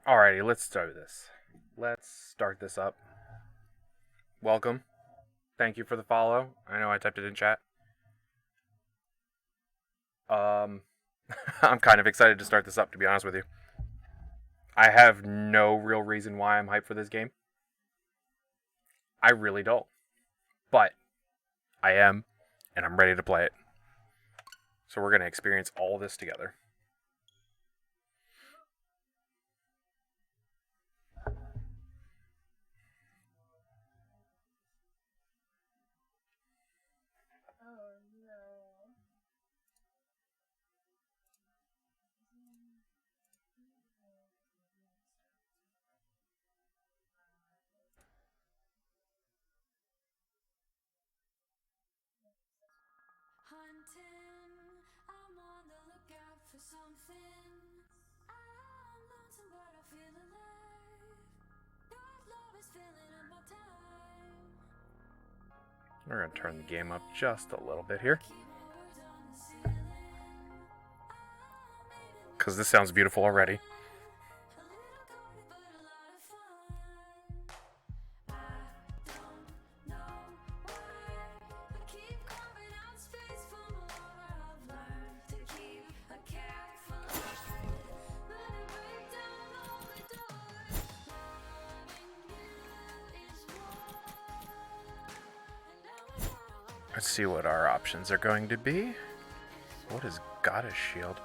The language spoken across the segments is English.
Alrighty, let's start this. Let's start this up. Welcome. Thank you for the follow. I know I typed it in chat. Um, I'm kind of excited to start this up, to be honest with you. I have no real reason why I'm hyped for this game. I really don't. But I am, and I'm ready to play it. So we're going to experience all this together. Hunting, I'm on the lookout for something. I'm lonesome, but I feel alive. God's love is filling up my time. We're going to turn the game up just a little bit here. Because this sounds beautiful already. Let's see what our options are going to be. What is Goddess Shield?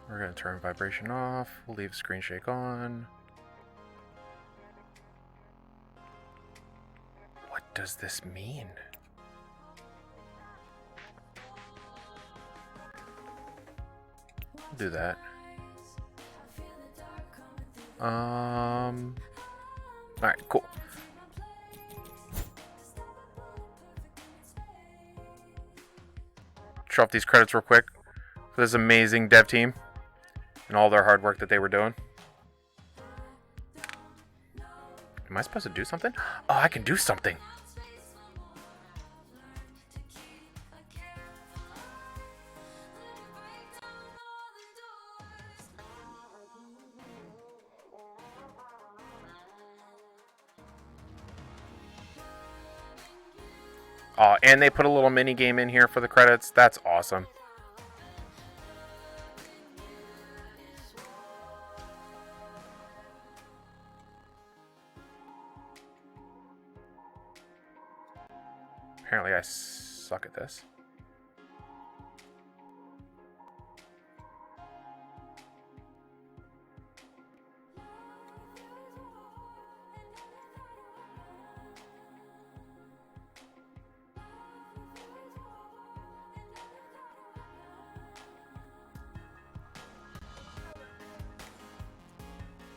We're going to turn vibration off. We'll leave screen shake on. What does this mean? I'll do that. Alright, cool. Show off these credits real quick for this amazing dev team and all their hard work that they were doing. Am I supposed to do something? Oh, I can do something. Oh, and they put a little mini game in here for the credits. That's awesome. Apparently I suck at this.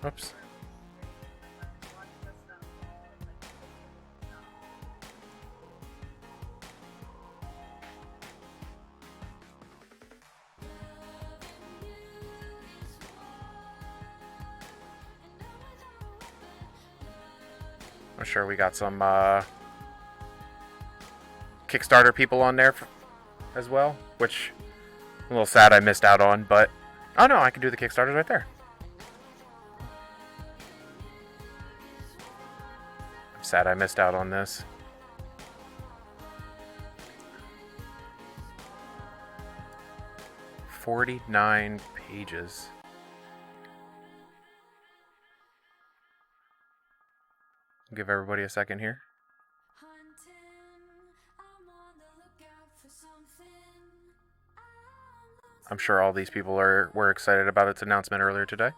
Oops. I'm sure we got some Kickstarter people on there as well, which I'm a little sad I missed out on, but oh no, I can do the Kickstarters right there. I'm sad I missed out on this. $49 pages. Give everybody a second here. I'm sure all these people were excited about its announcement earlier today.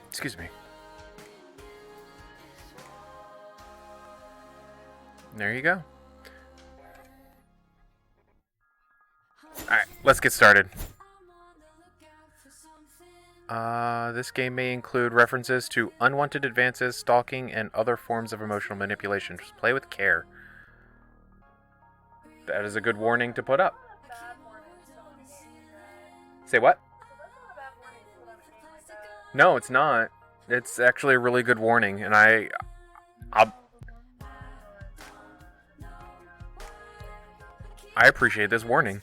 Excuse me. There you go. Alright. let's get started. I'm on the lookout for something. This game may include references to unwanted advances, stalking, and other forms of emotional manipulation. Just play with care. That is a good warning to put up. Say what? No, it's not. It's actually a really good warning, and I'll, I appreciate this warning.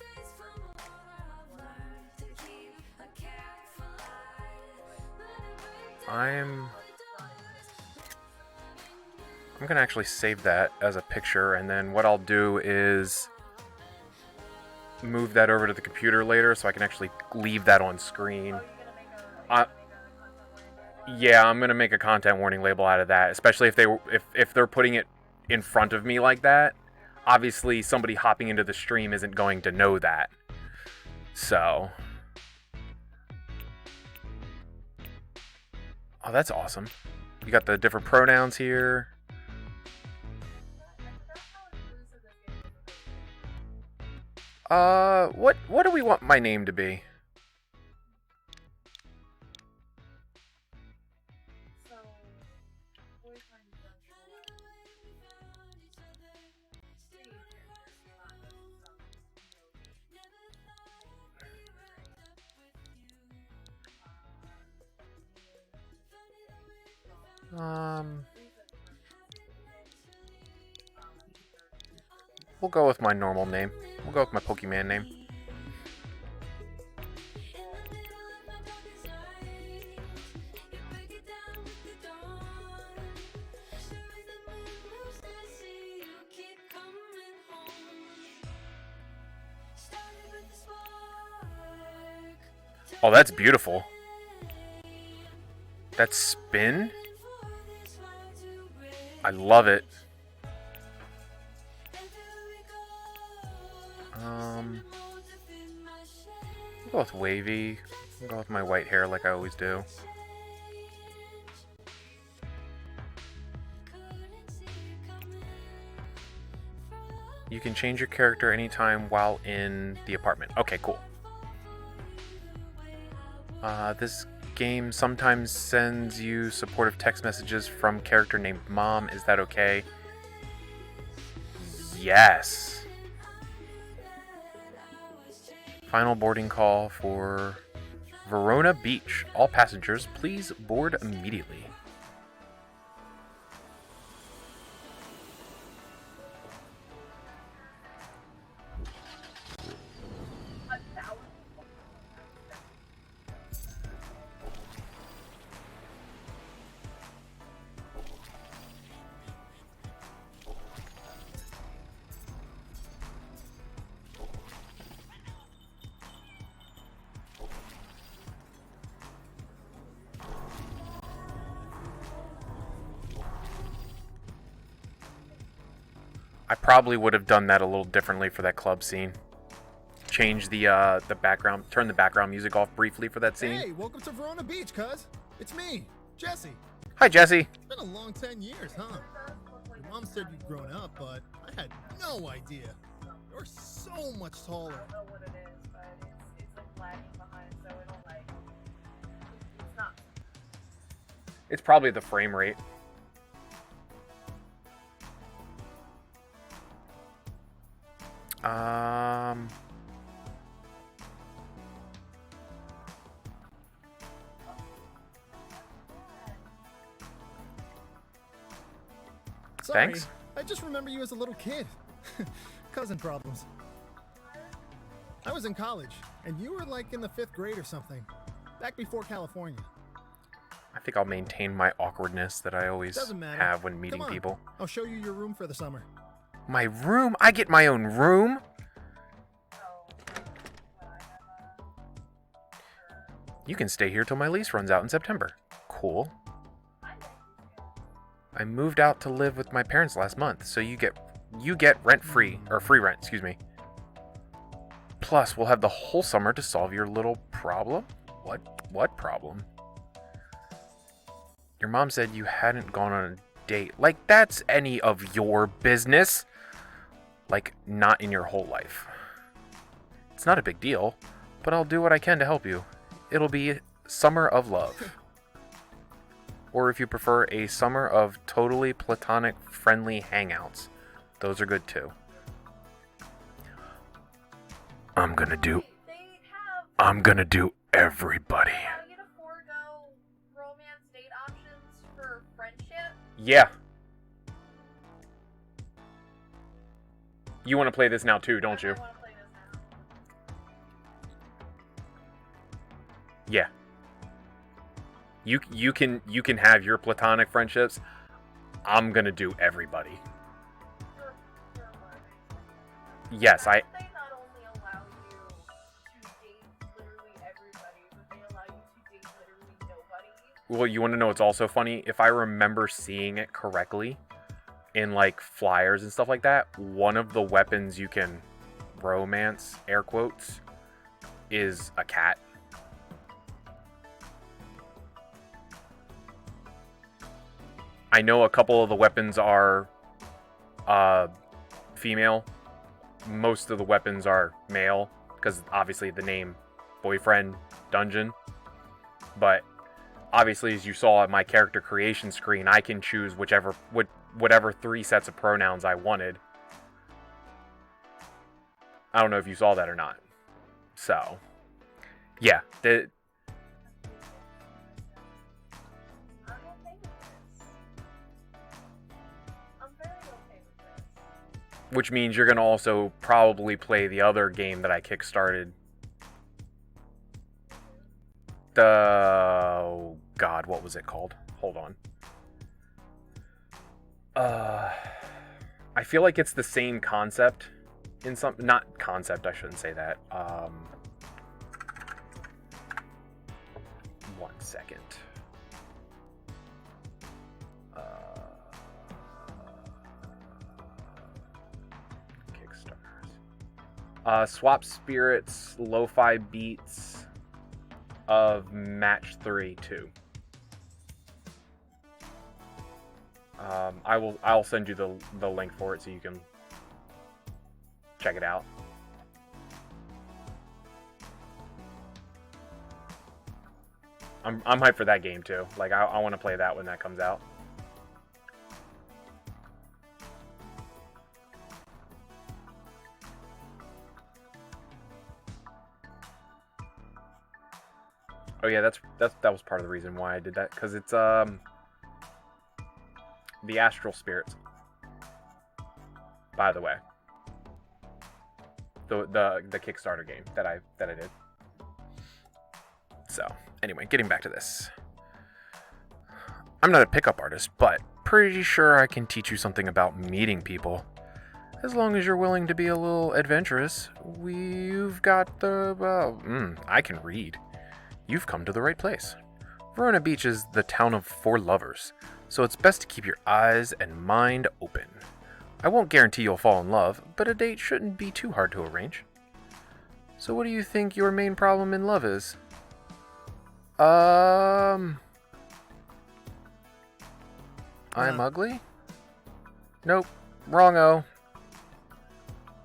I'm gonna actually save that as a picture, and then what I'll do is move that over to the computer later so I can actually leave that on screen. Yeah, I'm gonna make a content warning label out of that, especially if they're putting it in front of me like that. Obviously, somebody hopping into the stream isn't going to know that. So, oh, that's awesome. You got the different pronouns here. What do we want my name to be? We'll go with my normal name. We'll go with my Pokemon name. Oh, that's beautiful. That spin? I love it. I'll go with wavy. I'll go with my white hair like I always do. You can change your character anytime while in the apartment. Okay, cool. This game sometimes sends you supportive text messages from character named Mom. Is that okay? Yes. Final boarding call for Verona Beach. All passengers, please board immediately. I probably would have done that a little differently for that club scene. Change the background, turn the background music off briefly for that scene. Hey, welcome to Verona Beach, cuz. It's me, Jesse. Hi, Jesse. It's been a long 10 years, huh? Your mom said you'd grown up, but I had no idea. You're so much taller. I don't know what it is, but it's like lagging behind, so it'll like it's not. It's probably the frame rate. Sorry, Thanks. I just remember you as a little kid. Cousin problems. I was in college, and you were like in the 5th grade or something. Back before California. I think I'll maintain my awkwardness that I always Doesn't matter. have when meeting Come on, people. I'll show you your room for the summer. My room? I get my own room? You can stay here till my lease runs out in September. Cool. I moved out to live with my parents last month, so you get rent free, or free rent, excuse me. Plus, we'll have the whole summer to solve your little problem? What problem? Your mom said you hadn't gone on a date. Like, that's any of your business. Like, not in your whole life. It's not a big deal, but I'll do what I can to help you. It'll be Summer of Love. Or if you prefer, a summer of totally platonic, friendly hangouts. Those are good too. I'm gonna do everybody. Allow you to forego romance date options for friendship. Yeah. You want to play this now too, don't you? I want to play this now. Yeah. You can have your platonic friendships. I'm gonna do everybody. You're more Yes, They not only allow you to date literally everybody, but they allow you to date literally nobody. Well, you want to know what's also funny? If I remember seeing it correctly, in like flyers and stuff like that, one of the weapons you can romance, air quotes, is a cat. I know a couple of the weapons are female. Most of the weapons are male, because obviously the name boyfriend dungeon. But obviously, as you saw at my character creation screen, I can choose whatever 3 sets of pronouns I wanted. I don't know if you saw that or not. So, yeah, I'm okay with this. I'm very okay with this. which means you're gonna also probably play the other game that I kickstarted. Oh God, what was it called? Hold on. I feel like it's the same concept in some, not concept, I shouldn't say that. 1 second. Kickstarters. Swap Spirits, Lo-Fi Beats of Match 3 2. I'll send you the link for it so you can check it out. I'm hyped for that game too. Like I want to play that when that comes out. Oh yeah, that was part of the reason why I did that, because it's the Astral Spirits. By the way, the Kickstarter game that I did. So anyway, getting back to this. I'm not a pickup artist, but pretty sure I can teach you something about meeting people. As long as you're willing to be a little adventurous, we've got the I can read. You've come to the right place. Verona Beach is the town of 4 lovers, so it's best to keep your eyes and mind open. I won't guarantee you'll fall in love, but a date shouldn't be too hard to arrange. So what do you think your main problem in love is? I'm ugly? Nope, wrong-o.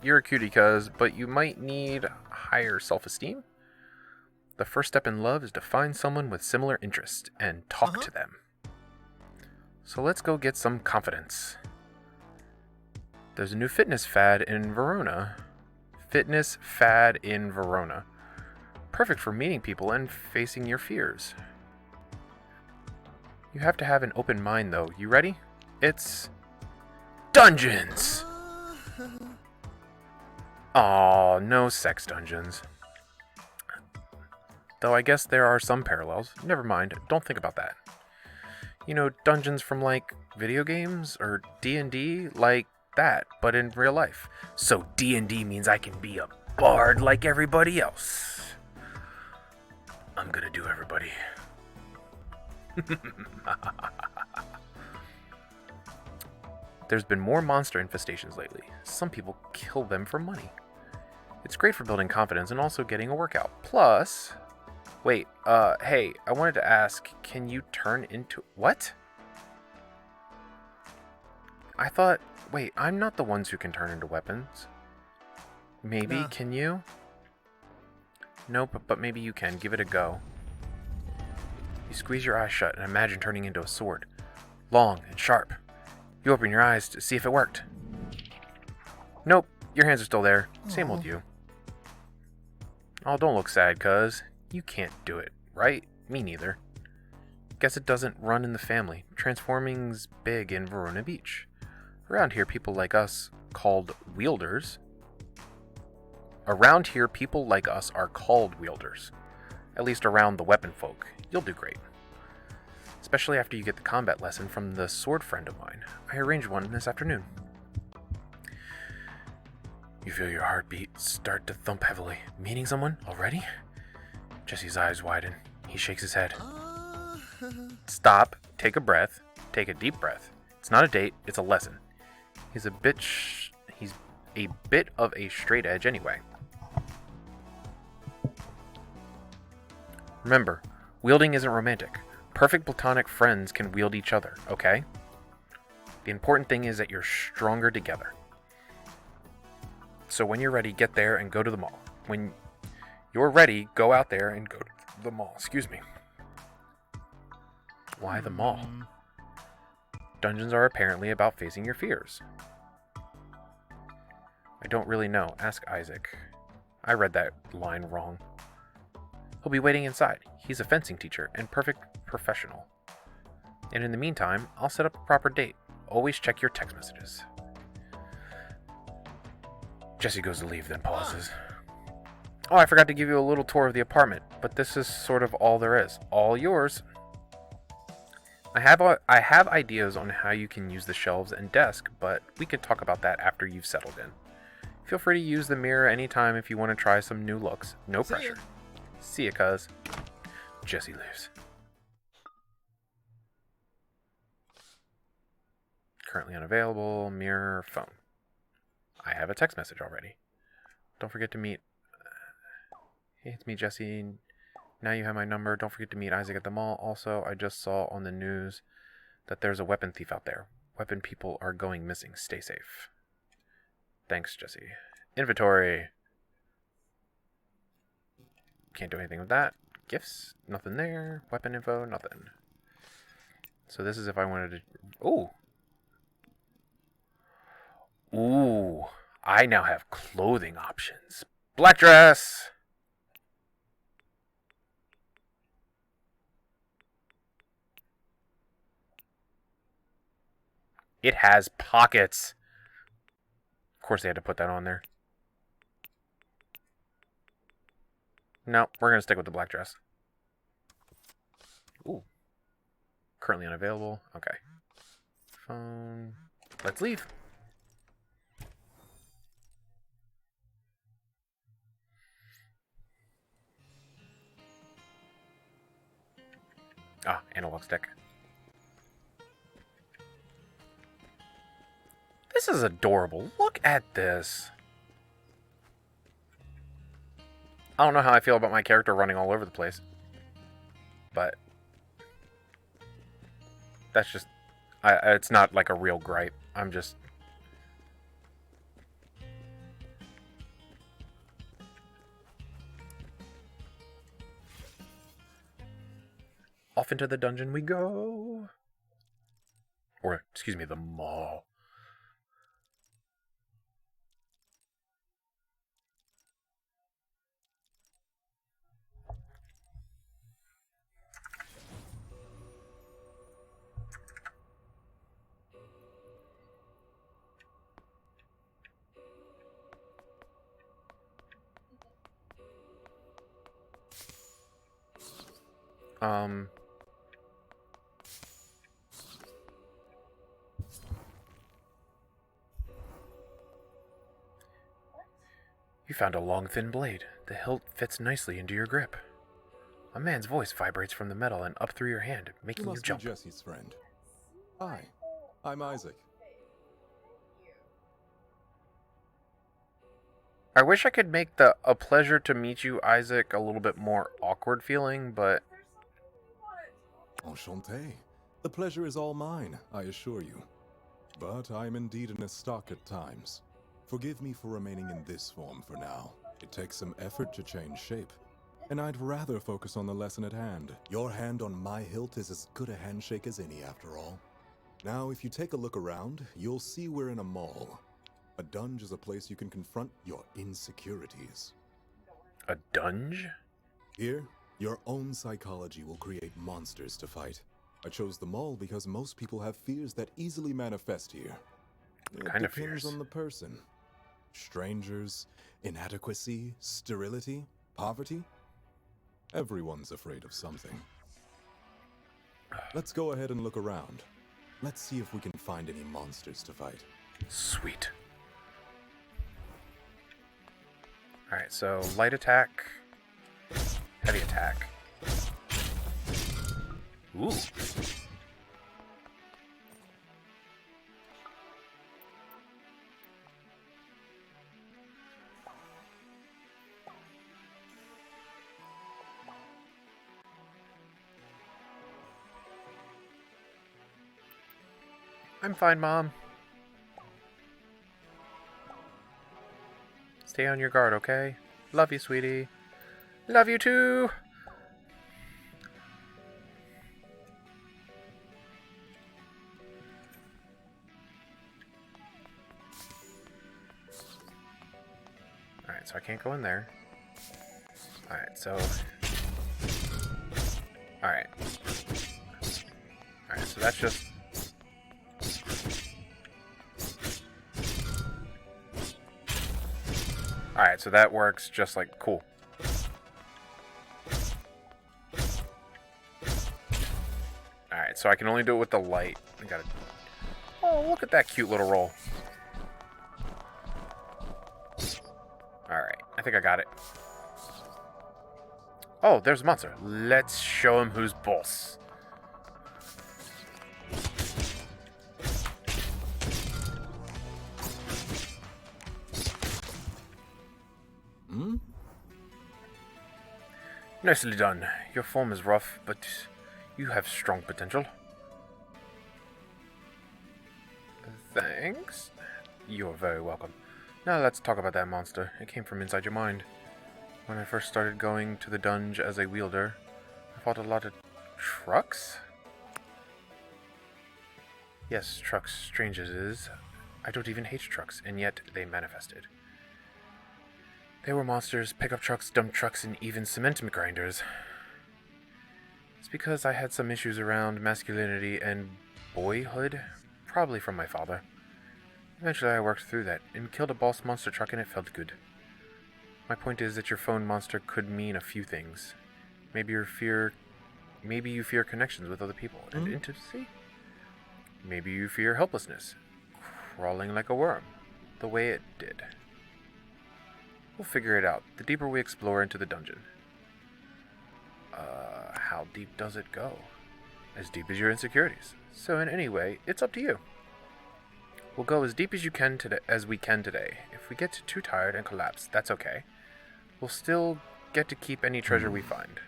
You're a cutie cuz, but you might need higher self-esteem. The first step in love is to find someone with similar interests and talk to them. So let's go get some confidence. There's a new fitness fad in Verona. Fitness fad in Verona. Perfect for meeting people and facing your fears. You have to have an open mind though. You ready? It's dungeons! Aw, no sex dungeons. Though I guess there are some parallels. Never mind, don't think about that. You know, dungeons from like video games or D&D, like that, but in real life. So D&D means I can be a bard like everybody else. I'm gonna do everybody. There's been more monster infestations lately. Some people kill them for money. It's great for building confidence and also getting a workout. Plus... Wait, hey, I wanted to ask, can you turn into... What? I thought... Wait, I'm not the ones who can turn into weapons. Maybe, Nah. can you? Nope, but maybe you can. Give it a go. You squeeze your eyes shut and imagine turning into a sword. Long and sharp. You open your eyes to see if it worked. Nope, your hands are still there. Same old you. Oh, don't look sad, cuz. You can't do it, right? Me neither. Guess it doesn't run in the family. Transforming's big in Verona Beach. Around here, people like us, called wielders. Around here, people like us are called wielders. At least around the weapon folk. You'll do great. Especially after you get the combat lesson from the sword friend of mine. I arranged one this afternoon. You feel your heartbeat start to thump heavily. Meeting someone already? Jesse's eyes widen. He shakes his head. Stop. Take a breath. Take a deep breath. It's not a date. It's a lesson. He's a bit of a straight edge anyway. Remember, wielding isn't romantic. Perfect platonic friends can wield each other, okay? The important thing is that you're stronger together. So when you're ready, get there and go to the mall. When you're ready, go out there and go to the mall. Excuse me. Why the mall? Dungeons are apparently about facing your fears. I don't really know. Ask Isaac. I read that line wrong. He'll be waiting inside. He's a fencing teacher and perfect professional. And in the meantime, I'll set up a proper date. Always check your text messages. Jesse goes to leave, then pauses. Oh, I forgot to give you a little tour of the apartment, but this is sort of all there is. All yours. I have ideas on how you can use the shelves and desk, but we can talk about that after you've settled in. Feel free to use the mirror anytime if you want to try some new looks. No pressure. See ya, cuz. Jesse leaves. Currently unavailable. Mirror, phone. I have a text message already. Don't forget to meet... Hey, it's me, Jesse. Now you have my number. Don't forget to meet Isaac at the mall. Also, I just saw on the news that there's a weapon thief out there. Weapon people are going missing. Stay safe. Thanks, Jesse. Inventory. Can't do anything with that. Gifts. Nothing there. Weapon info. Nothing. So this is if I wanted to... Ooh. Ooh. I now have clothing options. Black dress. It has pockets. Of course they had to put that on there. No, we're going to stick with the black dress. Ooh. Currently unavailable. Okay. Phone. Let's leave. Ah, analog stick. This is adorable. Look at this. I don't know how I feel about my character running all over the place. But that's just... it's not like a real gripe. I'm just... Off into the dungeon we go. Or, excuse me, the mall. You found a long, thin blade. The hilt fits nicely into your grip. A man's voice vibrates from the metal and up through your hand, You making you must be jump. Jesse's friend. Hi, I'm Isaac. I wish I could make the "a pleasure to meet you, Isaac" a little bit more awkward feeling, but Enchanté. The pleasure is all mine, I assure you. But I am indeed in a stock at times. Forgive me for remaining in this form for now. It takes some effort to change shape. and I'd rather focus on the lesson at hand. Your hand on my hilt is as good a handshake as any, after all. Now, if you take a look around, you'll see we're in a mall. A dunge is a place you can confront your insecurities. A dunge? Here, your own psychology will create monsters to fight. I chose the mall because most people have fears that easily manifest here. It Kind of depends fears. on the person. Strangers, inadequacy, sterility, poverty. Everyone's afraid of something. Let's go ahead and look around. Let's see if we can find any monsters to fight. Sweet. Alright, so light attack, heavy attack. Ooh. I'm fine, Mom. Stay on your guard, okay? Love you, sweetie. Love you too! Alright, so I can't go in there. Alright, so... Alright. Alright, so that's just... Alright, so that works just like... Cool. Alright, so I can only do it with the light. I gotta... Oh, look at that cute little roll. Alright, I think I got it. Oh, there's a monster. Let's show him who's boss. Hmm? Nicely done. Your form is rough, but you have strong potential. Thanks. You're very welcome. Now let's talk about that monster. It came from inside your mind. When I first started going to the dunge as a wielder, I fought a lot of trucks? Yes, trucks, strange as it is. I don't even hate trucks, and yet they manifested. They were monsters, pickup trucks, dump trucks, and even cement grinders. It's because I had some issues around masculinity and boyhood, probably from my father. Eventually I worked through that, and killed a boss monster truck, and it felt good. My point is that your phone monster could mean a few things. Maybe you fear connections with other people and intimacy. Maybe you fear helplessness, crawling like a worm, the way it did. We'll figure it out the deeper we explore into the dungeon. How deep does it go? As deep as your insecurities. So in any way, it's up to you. We'll go as deep as we can today. If we get too tired and collapse, that's okay. We'll still get to keep any treasure we find.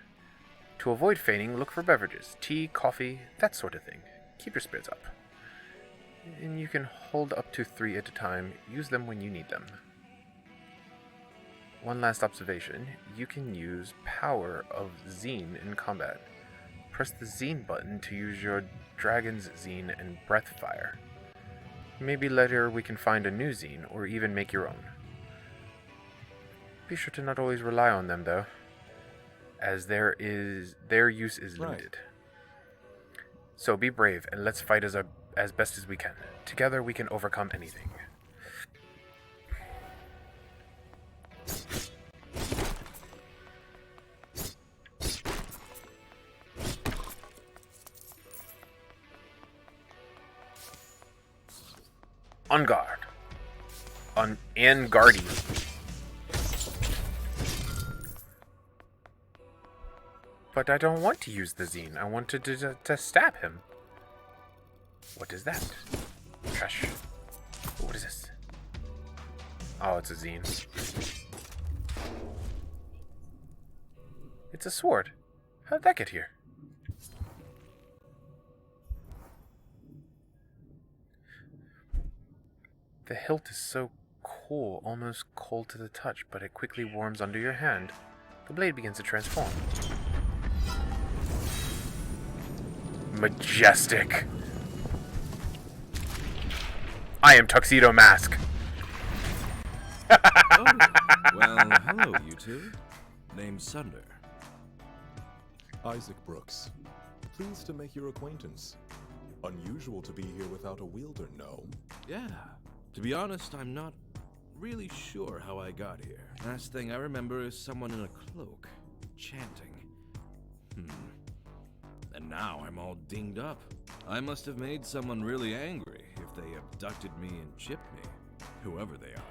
To avoid fainting, look for beverages, tea, coffee, that sort of thing. Keep your spirits up. And you can hold up to 3 at a time. Use them when you need them. One last observation. You can use power of Zine in combat. Press the Zine button to use your Dragon's Zine and Breath Fire. Maybe later we can find a new Zine, or even make your own. Be sure to not always rely on them, though, as their use is limited. So be brave, and let's fight as best as we can. Together we can overcome anything. On guard. And guardian. But I don't want to use the zine. I want to stab him. What is that? Trash. What is this? Oh, it's a zine. It's a sword. How did that get here? The hilt is so cool, almost cold to the touch, but it quickly warms under your hand. The blade begins to transform. Majestic. I am Tuxedo Mask. Oh, well, hello, you two. Name's Sunder. Isaac Brooks. Pleased to make your acquaintance. Unusual to be here without a wielder, no? Yeah. To be honest, I'm not really sure how I got here. Last thing I remember is someone in a cloak, chanting. And now I'm all dinged up. I must have made someone really angry if they abducted me and chipped me, whoever they are.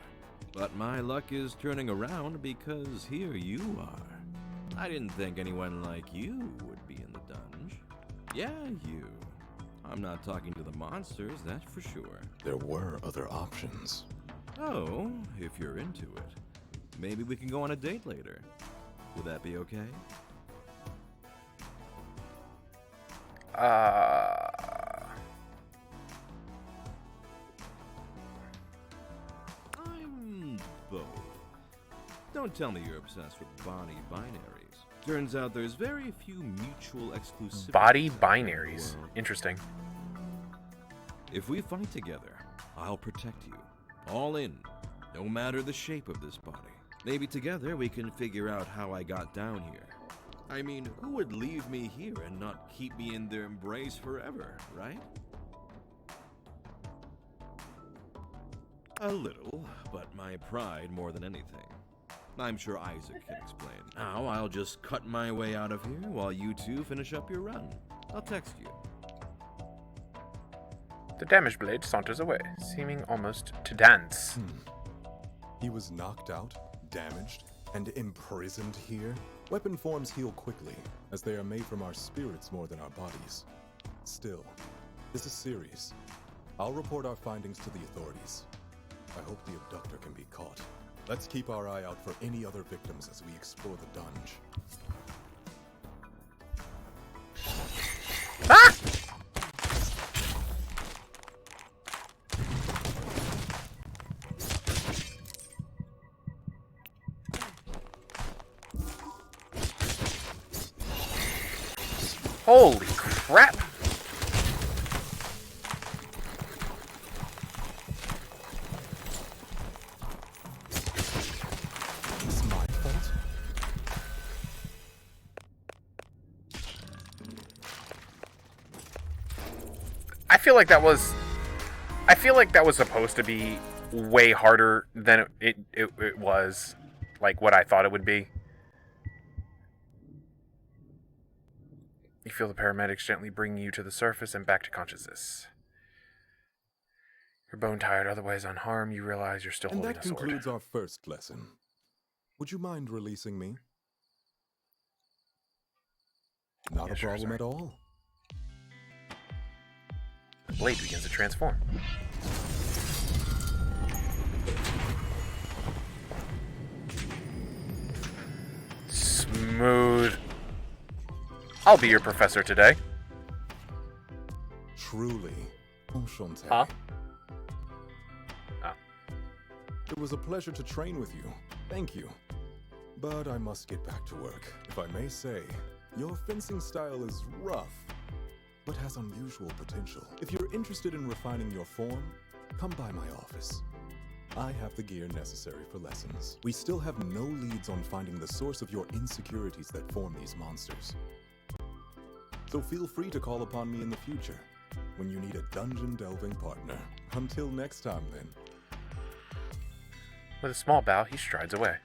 But my luck is turning around because here you are. I didn't think anyone like you would be in the dungeon. Yeah, you. I'm not talking to the monsters, that's for sure. There were other options. Oh, if you're into it. Maybe we can go on a date later. Would that be okay? I'm both. Don't tell me you're obsessed with body binaries. Turns out there's very few mutual exclusivity. Body binaries. Interesting. If we fight together, I'll protect you. All in, no matter the shape of this body. Maybe together we can figure out how I got down here. I mean, who would leave me here and not keep me in their embrace forever, right? A little, but my pride more than anything. I'm sure Isaac can explain. Now I'll just cut my way out of here while you two finish up your run. I'll text you. The damaged blade saunters away, seeming almost to dance. He was knocked out, damaged, and imprisoned here? Weapon forms heal quickly, as they are made from our spirits more than our bodies. Still, this is serious. I'll report our findings to the authorities. I hope the abductor can be caught. Let's keep our eye out for any other victims as we explore the dungeon. Ah! Holy crap! It's my fault. I feel like that was supposed to be way harder than it was, like what I thought it would be. You feel the paramedics gently bring you to the surface and back to consciousness. You're bone tired, otherwise unharmed. You realize you're still And holding that a sword. concludes our first lesson. Would you mind releasing me? Not Yeah, a sure, problem sorry. at all. The blade begins to transform. Smooth. I'll be your professor today. Truly. Enchanté. Huh? Oh. It was a pleasure to train with you. Thank you. But I must get back to work. If I may say, your fencing style is rough, but has unusual potential. If you're interested in refining your form, come by my office. I have the gear necessary for lessons. We still have no leads on finding the source of your insecurities that form these monsters. So feel free to call upon me in the future when you need a dungeon delving partner. Until next time, then. With a small bow, he strides away.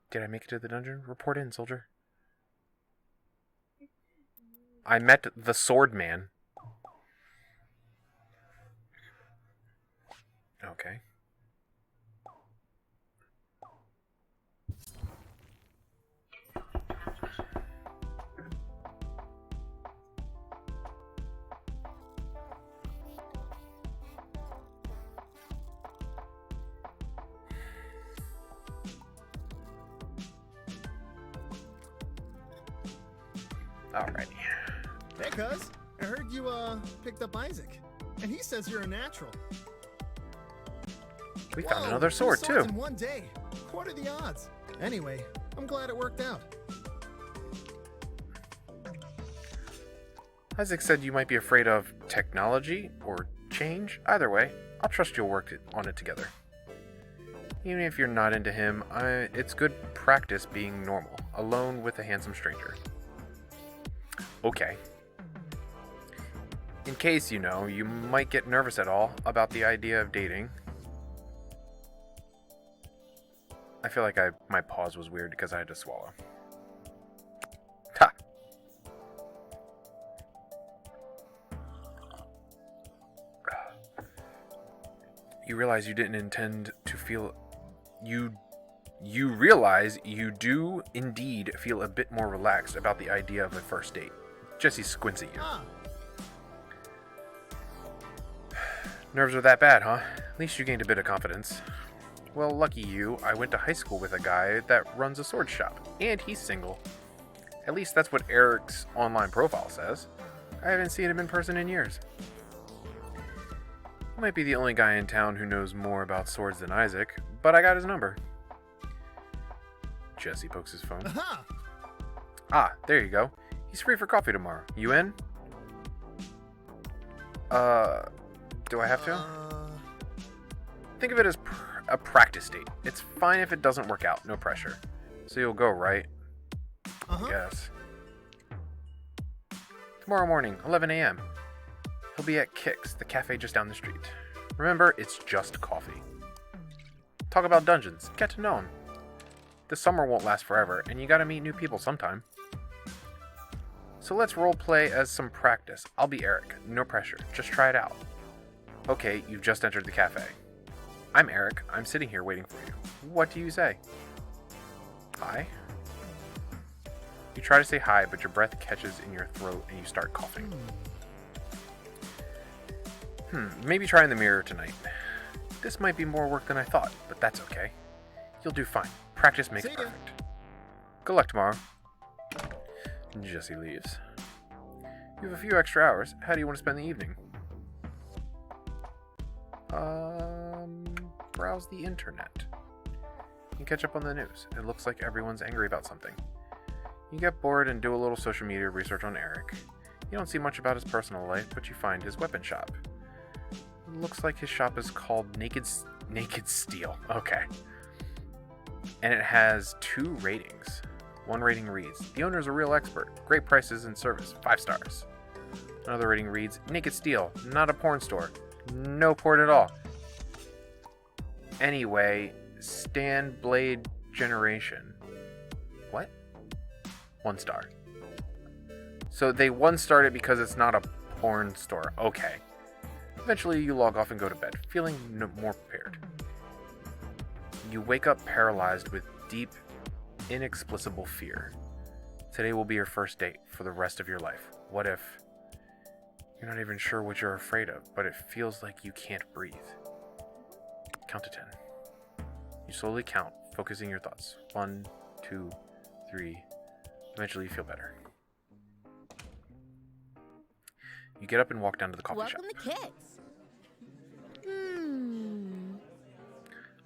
Did I make it to the dungeon? Report in, soldier. I met the sword man. Okay. Alrighty. Hey, cuz. I heard you, picked up Isaac. And he says you're a natural. We found Whoa, another 2 sword, swords too. in one day. What are the odds? Anyway, I'm glad it worked out. Isaac said you might be afraid of technology or change. Either way, I'll trust you'll work on it together. Even if you're not into him, it's good practice being normal, alone with a handsome stranger. Okay. In case you know, you might get nervous at all about the idea of dating. I feel like my pause was weird because I had to swallow. Ha! You realize you didn't intend to feel... You realize you do indeed feel a bit more relaxed about the idea of a first date. Jesse squints at you. Ah, Nerves are that bad, huh? At least you gained a bit of confidence. Well, lucky you, I went to high school with a guy that runs a sword shop, and he's single. At least that's what Eric's online profile says. I haven't seen him in person in years. He might be the only guy in town who knows more about swords than Isaac, but I got his number. Jesse pokes his phone. aha! Ah, there you go. He's free for coffee tomorrow. You in? Do I have to? Think of it as a practice date. It's fine if it doesn't work out, no pressure. So you'll go, right? Uh-huh. Yes. Tomorrow morning, 11 a.m. He'll be at Kix, the cafe just down the street. Remember, it's just coffee. Talk about dungeons. Get to know him. The summer won't last forever, and you gotta meet new people sometime. So let's roleplay as some practice. I'll be Eric. No pressure. Just try it out. Okay, you've just entered the cafe. I'm Eric. I'm sitting here waiting for you. What do you say? Hi? You try to say hi, but your breath catches in your throat and you start coughing. Maybe try in the mirror tonight. This might be more work than I thought, but that's okay. You'll do fine. Practice makes See ya. perfect. Good luck tomorrow. Jesse leaves. You have a few extra hours. How do you want to spend the evening? Browse the internet. You catch up on the news. It looks like everyone's angry about something. You get bored and do a little social media research on Eric. You don't see much about his personal life, but you find his weapon shop. It looks like his shop is called Naked Steel. Okay. And it has 2 ratings. One rating reads, the owner's a real expert. Great prices and service. 5 stars. Another rating reads, Naked Steel. Not a porn store. No porn at all. Anyway, Stand Blade Generation. What? 1 star. So they 1-starred it because it's not a porn store. Okay. Eventually you log off and go to bed, feeling more prepared. You wake up paralyzed with deep, inexplicable fear. Today will be your first date for the rest of your life. What if you're not even sure what you're afraid of, but it feels like you can't breathe? Count to 10. You slowly count, focusing your thoughts. 1, 2, 3. Eventually you feel better. You get up and walk down to the coffee shop. Welcome to Kix.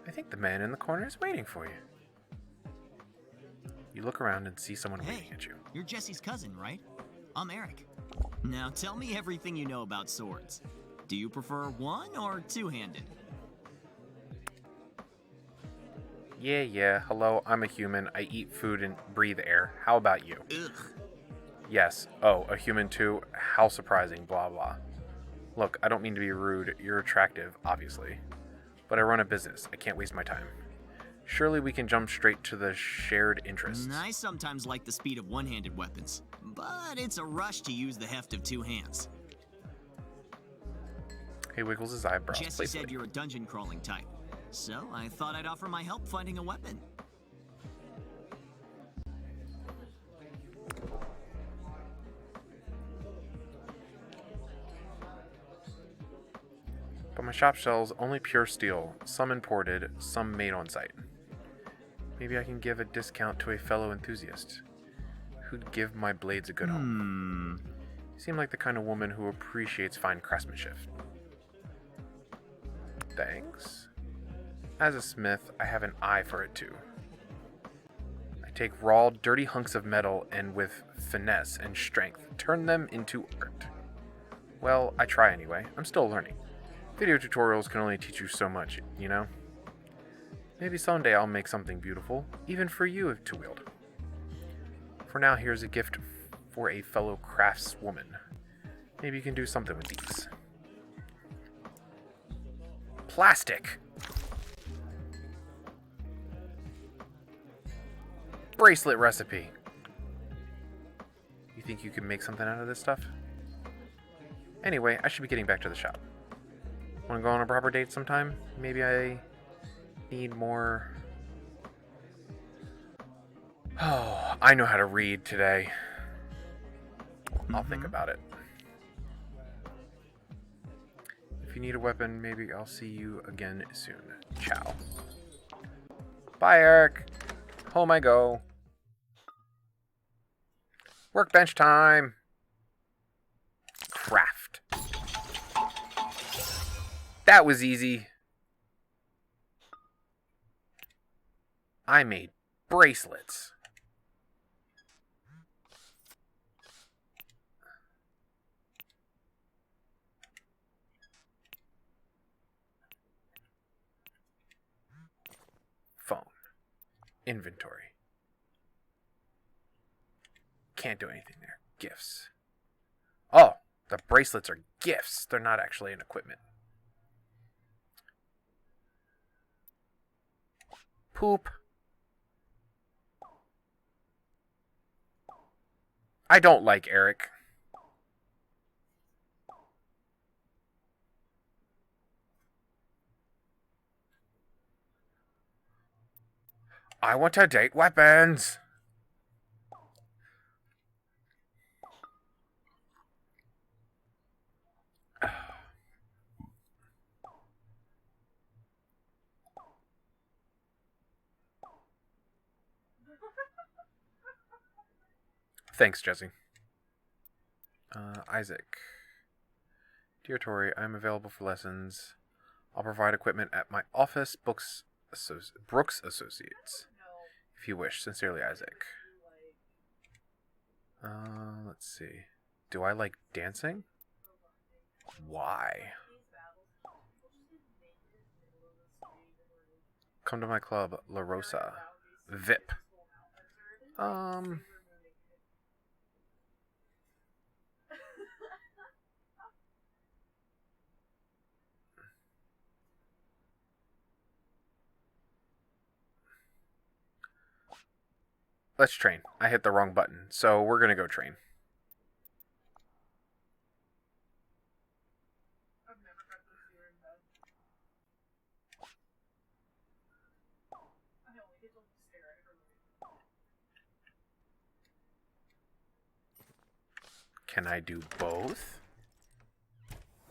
I think the man in the corner is waiting for you. You look around and see someone waiting at you. You're Jesse's cousin, right? I'm Eric. Now tell me everything you know about swords. Do you prefer one or two-handed? Yeah. Hello, I'm a human. I eat food and breathe air. How about you? Ugh. Yes. Oh, a human too? How surprising, blah blah. Look, I don't mean to be rude. You're attractive, obviously. But I run a business. I can't waste my time. Surely we can jump straight to the shared interests. I sometimes like the speed of one-handed weapons, but it's a rush to use the heft of 2 hands. He wiggles his eyebrows Jesse playfully. said you're a dungeon crawling type, so I thought I'd offer my help finding a weapon. But my shop sells only pure steel, some imported, some made on site. Maybe I can give a discount to a fellow enthusiast who'd give my blades a good home. You seem like the kind of woman who appreciates fine craftsmanship. Thanks. As a smith, I have an eye for it too. I take raw, dirty hunks of metal and with finesse and strength, turn them into art. Well, I try anyway. I'm still learning. Video tutorials can only teach you so much, you know? Maybe someday I'll make something beautiful, even for you to wield. For now, here's a gift for a fellow craftswoman. Maybe you can do something with these. Plastic! Bracelet recipe. You think you can make something out of this stuff? Anyway, I should be getting back to the shop. Want to go on a proper date sometime? Maybe I need more... Oh, I know how to read today. I'll think about it. If you need a weapon, maybe I'll see you again soon. Ciao. Bye, Eric. Home I go. Workbench time. Craft. That was easy. I made bracelets. Phone. Inventory. Can't do anything there. Gifts. Oh, the bracelets are gifts. They're not actually an equipment. Poop. I don't like Eric. I want to date weapons. Thanks, Jesse. Isaac. Dear Tori, I'm available for lessons. I'll provide equipment at my office, Brooks Associates. If you wish. Sincerely, Isaac. Let's see. Do I like dancing? Why? Come to my club, La Rosa. VIP. Let's train. I hit the wrong button, so we're gonna go train. Can I do both?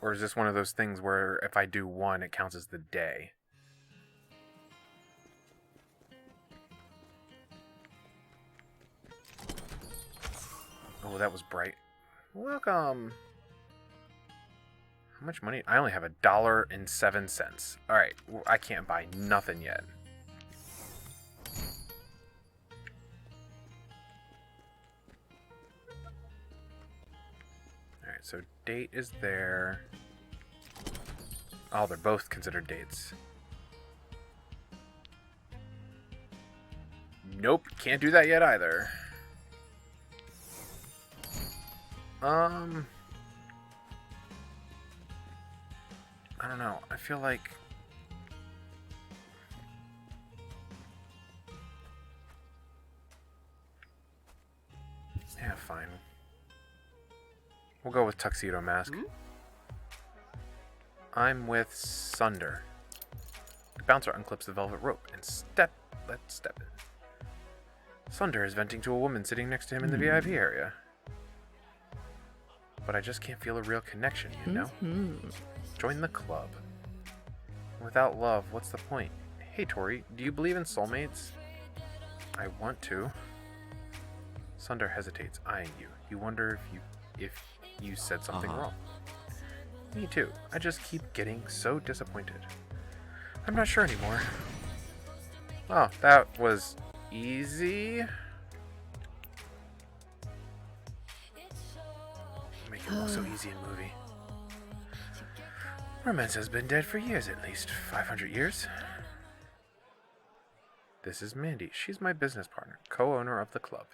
Or is this one of those things where if I do one, it counts as the day? Oh, that was bright. Welcome. How much money? I only have $1.07. Alright, I can't buy nothing yet. Alright, so date is there. Oh, they're both considered dates. Nope, can't do that yet either. I don't know. I feel like... Yeah, fine. We'll go with Tuxedo Mask. I'm with Sunder. The bouncer unclips the velvet rope and let's step in. Sunder is venting to a woman sitting next to him in the VIP area. But I just can't feel a real connection, you know? Join the club. Without love, what's the point? Hey, Tori, do you believe in soulmates? I want to. Sunder hesitates, eyeing you. You wonder if you said something wrong. Me too. I just keep getting so disappointed. I'm not sure anymore. Oh, that was easy. Make it look so easy in movie. Romance has been dead for years, at least 500 years. This is Mandy. She's my business partner, co-owner of the club.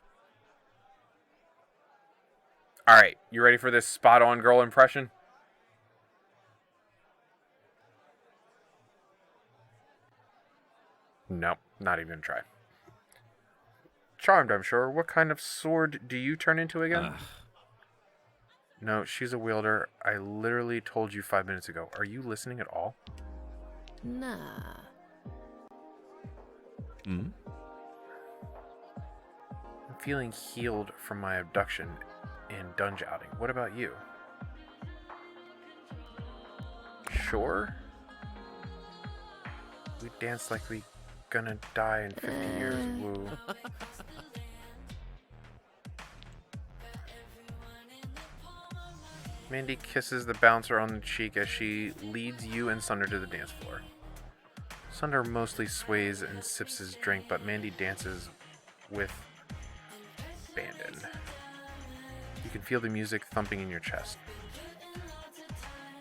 Alright, you ready for this spot-on girl impression? Nope, not even try. Charmed, I'm sure. What kind of sword do you turn into again? No, she's a wielder. I literally told you 5 minutes ago. Are you listening at all? Nah. Hmm? I'm feeling healed from my abduction and dungeon outing. What about you? Sure? We dance like we gonna die in 50 years. Woo. Mandy kisses the bouncer on the cheek as she leads you and Sunder to the dance floor. Sunder mostly sways and sips his drink, but Mandy dances with abandon. You can feel the music thumping in your chest.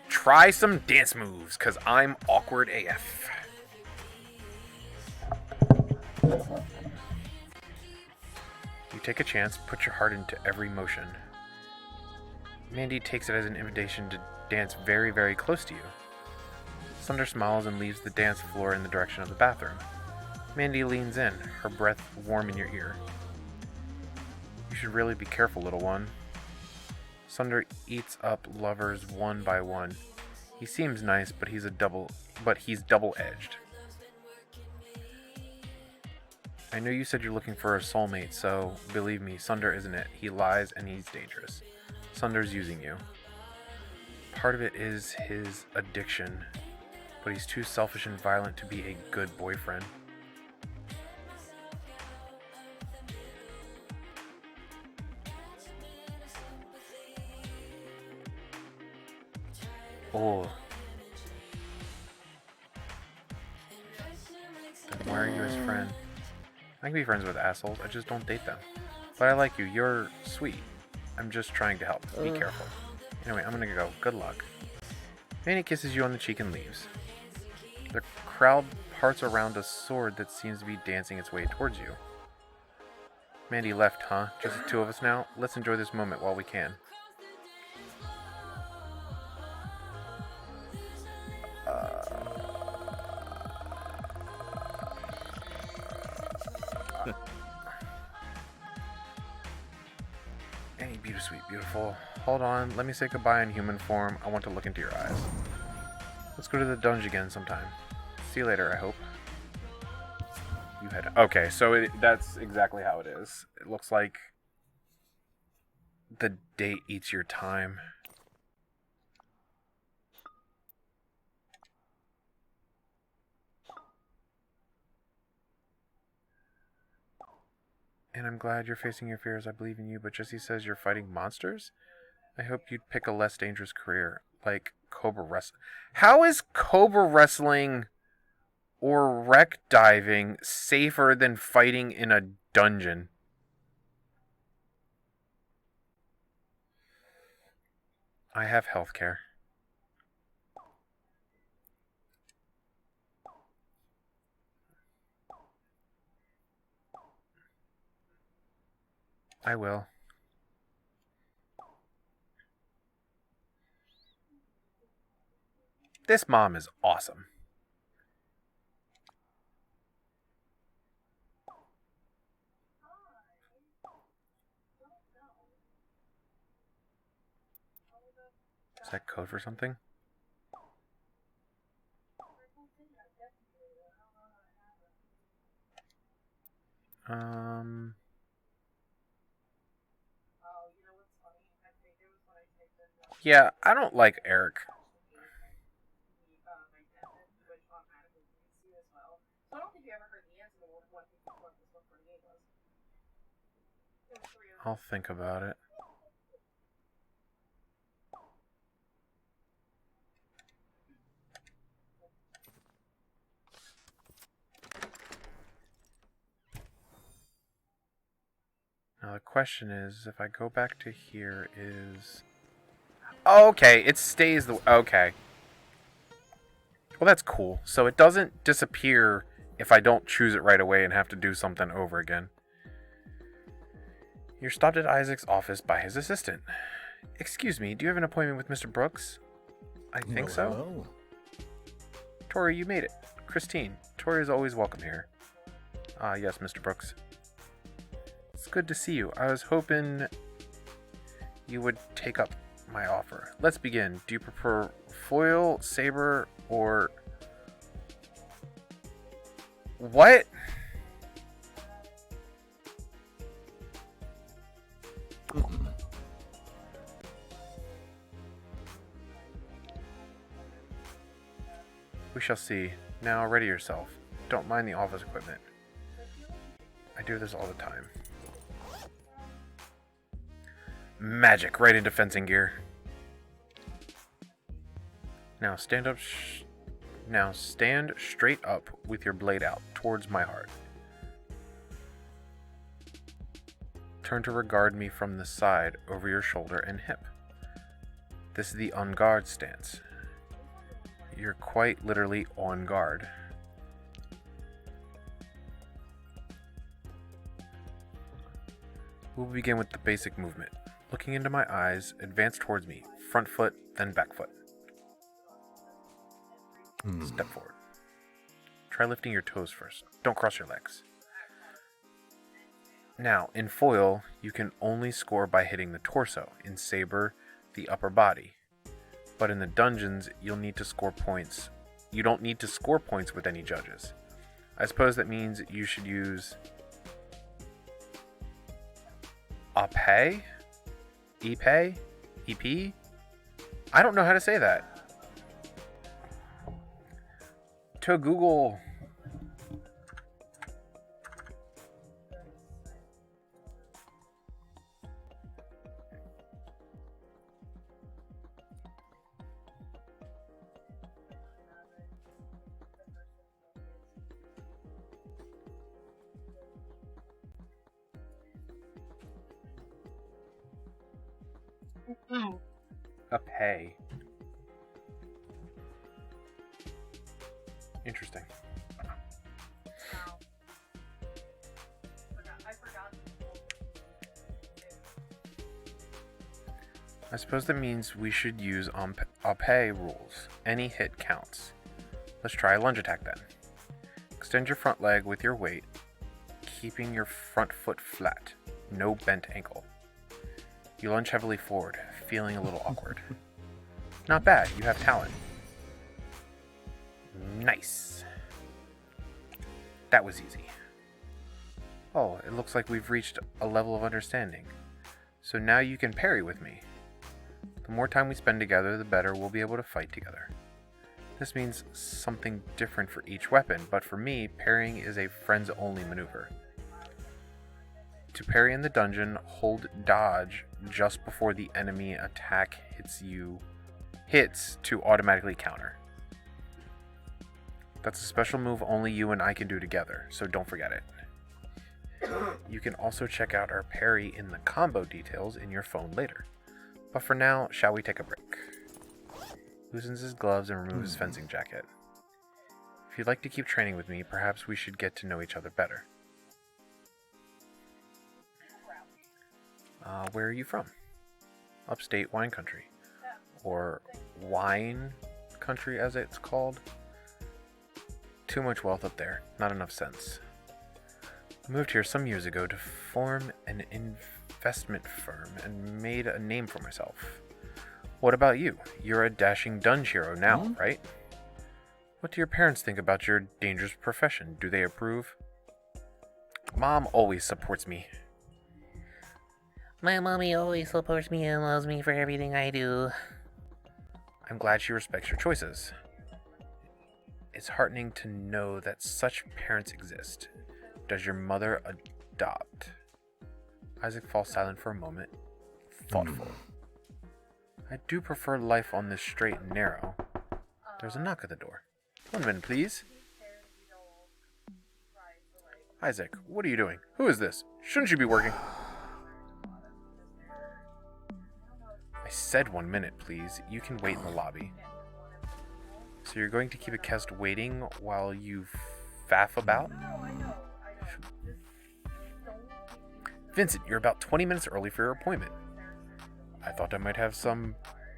Try some dance moves, cause I'm awkward AF. You take a chance, put your heart into every motion. Mandy takes it as an invitation to dance very, very close to you. Sunder smiles and leaves the dance floor in the direction of the bathroom. Mandy leans in, her breath warm in your ear. You should really be careful, little one. Sunder eats up lovers one by one. He seems nice, but he's double-edged. I know you said you're looking for a soulmate, so believe me, Sunder isn't it. He lies and he's dangerous. Sunder's using you. Part of it is his addiction, but he's too selfish and violent to be a good boyfriend. Oh. Then why are you his friend? I can be friends with assholes, I just don't date them. But I like you, you're sweet. I'm just trying to help. Be careful. Anyway, I'm gonna go. Good luck. Manny kisses you on the cheek and leaves. The crowd parts around a sword that seems to be dancing its way towards you. Mandy left, huh? Just the two of us now? Let's enjoy this moment while we can. Annie, beautiful. Hold on, let me say goodbye in human form. I want to look into your eyes. Let's go to the dungeon again sometime. See you later, I hope. You had... Okay, so that's exactly how it is. It looks like the date eats your time. And I'm glad you're facing your fears. I believe in you, but Jesse says you're fighting monsters? I hope you'd pick a less dangerous career, like Cobra Wrestling. How is Cobra Wrestling or wreck diving safer than fighting in a dungeon? I have healthcare. I will. This mom is awesome. Is that code for something? Yeah, I don't like Eric. I'll think about it. Now the question is, if I go back to here, is... Oh, okay, it stays the... Okay. Well, that's cool. So it doesn't disappear if I don't choose it right away and have to do something over again. You're stopped at Isaac's office by his assistant. Excuse me, do you have an appointment with Mr. Brooks? I think so. Hello. Tori, you made it. Christine, Tori is always welcome here. Ah, yes, Mr. Brooks. It's good to see you. I was hoping you would take up my offer. Let's begin. Do you prefer foil, saber, or... What? We shall see. Now, ready yourself. Don't mind the office equipment. I do this all the time. Magic, right into fencing gear. Now stand up. Now stand straight up with your blade out towards my heart. Turn to regard me from the side, over your shoulder and hip. This is the on guard stance. You're quite literally on guard. We'll begin with the basic movement. Looking into my eyes, advance towards me. Front foot, then back foot. Step forward. Try lifting your toes first. Don't cross your legs. Now, in foil, you can only score by hitting the torso. In saber, the upper body. But in the dungeons, you'll need to score points. You don't need to score points with any judges. I suppose that means you should use Ape? Epe? EP? I don't know how to say that. To Google. Ape. Interesting. I forgot. I suppose that means we should use Ape rules. Any hit counts. Let's try a lunge attack then. Extend your front leg with your weight, keeping your front foot flat. No bent ankle. You lunge heavily forward, feeling a little awkward. Not bad, you have talent. Nice. That was easy. Oh, it looks like we've reached a level of understanding. So now you can parry with me. The more time we spend together, the better we'll be able to fight together. This means something different for each weapon, but for me, parrying is a friends-only maneuver. To parry in the dungeon, hold dodge just before the enemy attack hits to automatically counter. That's a special move only you and I can do together, so don't forget it. You can also check out our parry in the combo details in your phone later. But for now, shall we take a break? Loosens his gloves and removes his fencing jacket. If you'd like to keep training with me, perhaps we should get to know each other better. Where are you from? Upstate wine country. Or wine country as it's called. Too much wealth up there, not enough sense. I moved here some years ago to form an investment firm and made a name for myself. What about you? You're a dashing dunge hero now, right? What do your parents think about your dangerous profession? Do they approve? Mom always supports me. My mommy always supports me and loves me for everything I do. I'm glad she respects your choices. It's heartening to know that such parents exist. Does your mother adopt? Isaac falls silent for a moment, thoughtful. I do prefer life on this straight and narrow. There's a knock at the door. 1 minute, please. Isaac, what are you doing? Who is this? Shouldn't you be working? I said 1 minute, please. You can wait in the lobby. So you're going to keep a guest waiting while you faff about? Vincent, you're about 20 minutes early for your appointment. I thought I might have some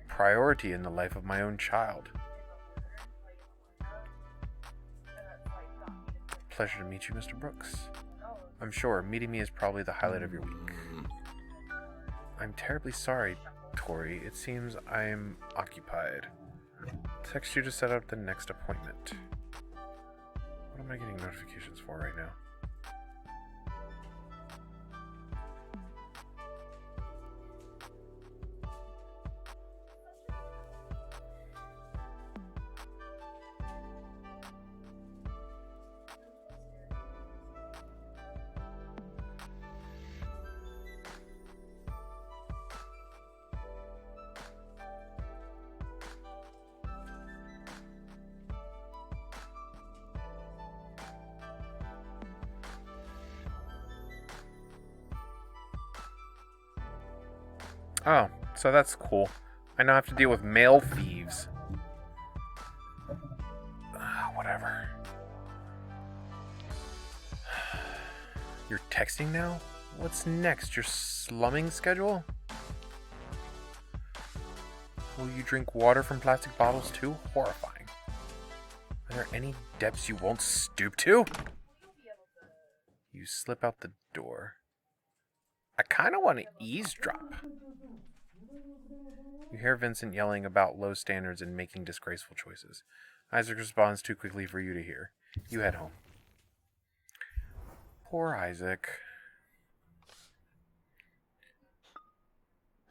priority in the life of my own child. Pleasure to meet you, Mr. Brooks. I'm sure meeting me is probably the highlight of your week. I'm terribly sorry, Tori. It seems I'm occupied. Text you to set up the next appointment. What am I getting notifications for right now? Oh, so that's cool. I now have to deal with mail thieves. Whatever. You're texting now? What's next? Your slumming schedule? Will you drink water from plastic bottles too? Horrifying. Are there any depths you won't stoop to? You slip out the door. I kind of want to eavesdrop. You hear Vincent yelling about low standards and making disgraceful choices. Isaac responds too quickly for you to hear. You head home. Poor Isaac.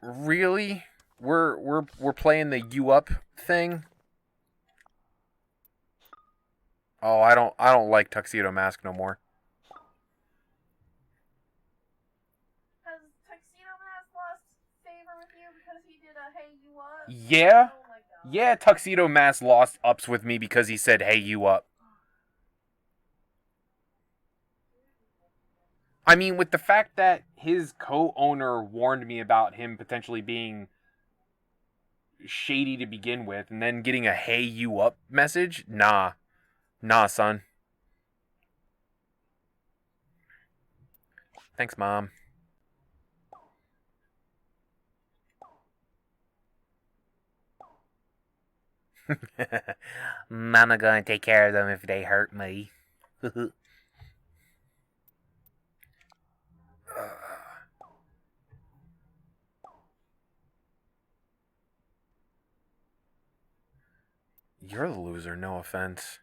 Really? We're playing the you up thing? Oh, I don't like Tuxedo Mask no more. Has Tuxedo Mask lost favor with you because he did a hey you up? Yeah? Oh my god. Yeah, Tuxedo Mask lost ups with me because he said, hey, you up. I mean, with the fact that his co-owner warned me about him potentially being shady to begin with, and then getting a hey, you up message? Nah, son. Thanks, Mom. Mama gonna take care of them if they hurt me. You're the loser, no offense.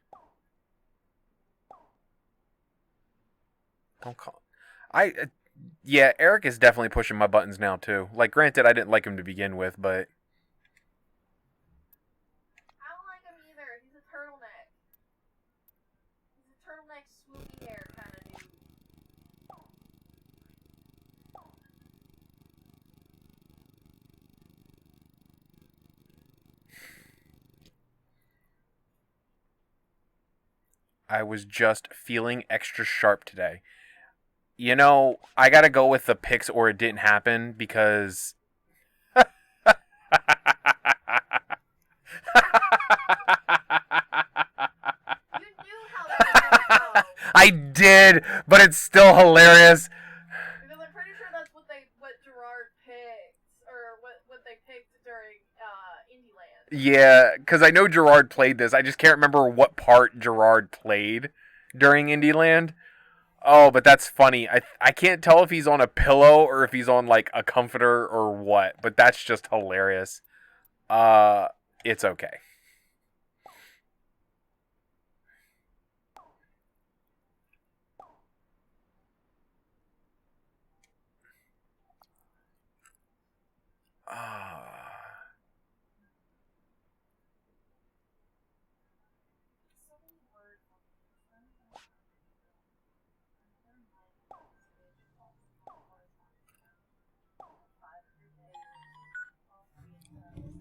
Don't call. Yeah, Eric is definitely pushing my buttons now, too. Like, granted, I didn't like him to begin with, but... I don't like him either. He's a turtleneck. He's a turtleneck swoopy hair kind of dude. I was just feeling extra sharp today. You know, I gotta go with the picks or it didn't happen because... You knew how that was gonna go. I did, but it's still hilarious. Because I'm pretty sure that's what Gerard picked, or what they picked during Indieland. Yeah, because I know Gerard played this. I just can't remember what part Gerard played during Indieland. Oh, but that's funny. I can't tell if he's on a pillow or if he's on, like, a comforter or what. But that's just hilarious. It's okay.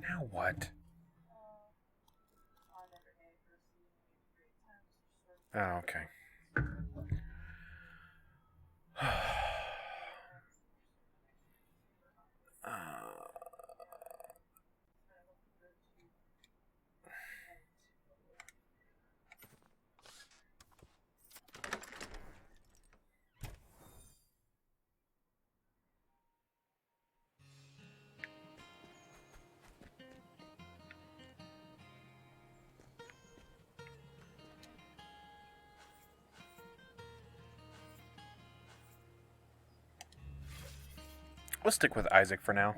Now what? Oh, okay. We'll stick with Isaac for now.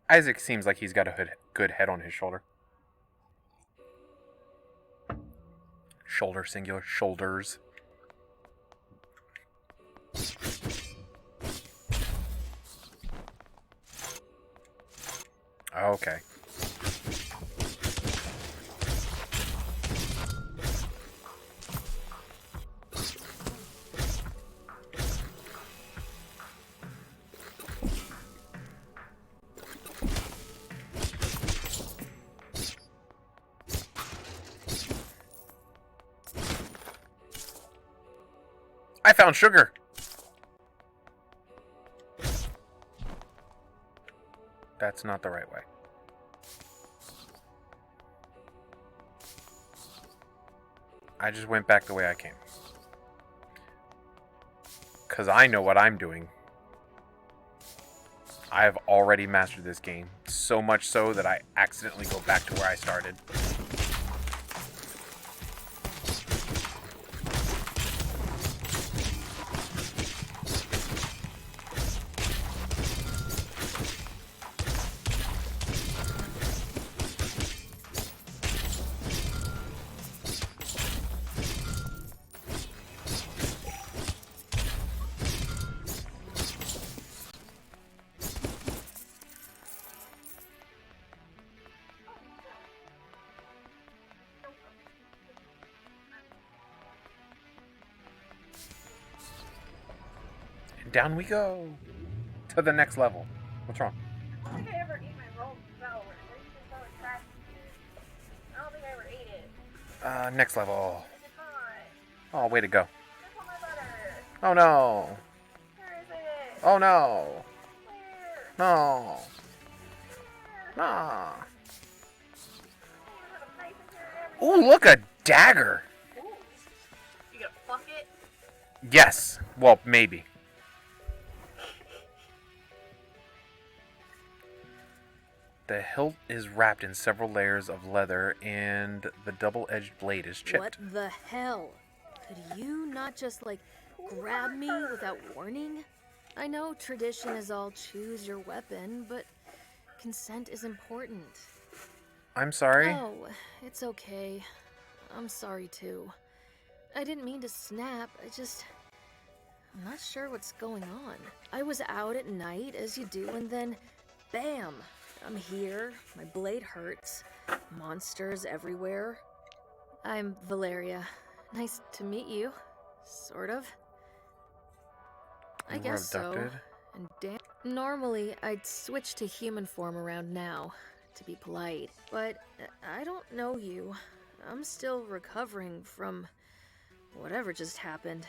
Isaac seems like he's got a good head on his shoulder. Shoulder singular. Shoulders. Okay. I found sugar. That's not the right way. I just went back the way I came. Because I know what I'm doing. I have already mastered this game. So much so that I accidentally go back to where I started. Down we go to the next level. What's wrong? I don't think I ever ate my rolled cell. They're usually so attractive. I don't think I ever ate it. Next level. I did not. Oh, way to go. It's on my butter. Oh no. Where is it? Oh no. Where? No. Where? No. I have a knife in here and everything. Ooh, look, a dagger. Ooh. You gonna fuck it? Yes. Well, maybe. The hilt is wrapped in several layers of leather, and the double-edged blade is chipped. What the hell? Could you not just, like, grab me without warning? I know tradition is all choose your weapon, but consent is important. I'm sorry. Oh, it's okay. I'm sorry too. I didn't mean to snap, I'm not sure what's going on. I was out at night, as you do, and then, bam! I'm here, my blade hurts, monsters everywhere. I'm Valeria. Nice to meet you. Sort of. I You were guess so. abducted? And normally, I'd switch to human form around now, to be polite. But I don't know you. I'm still recovering from whatever just happened.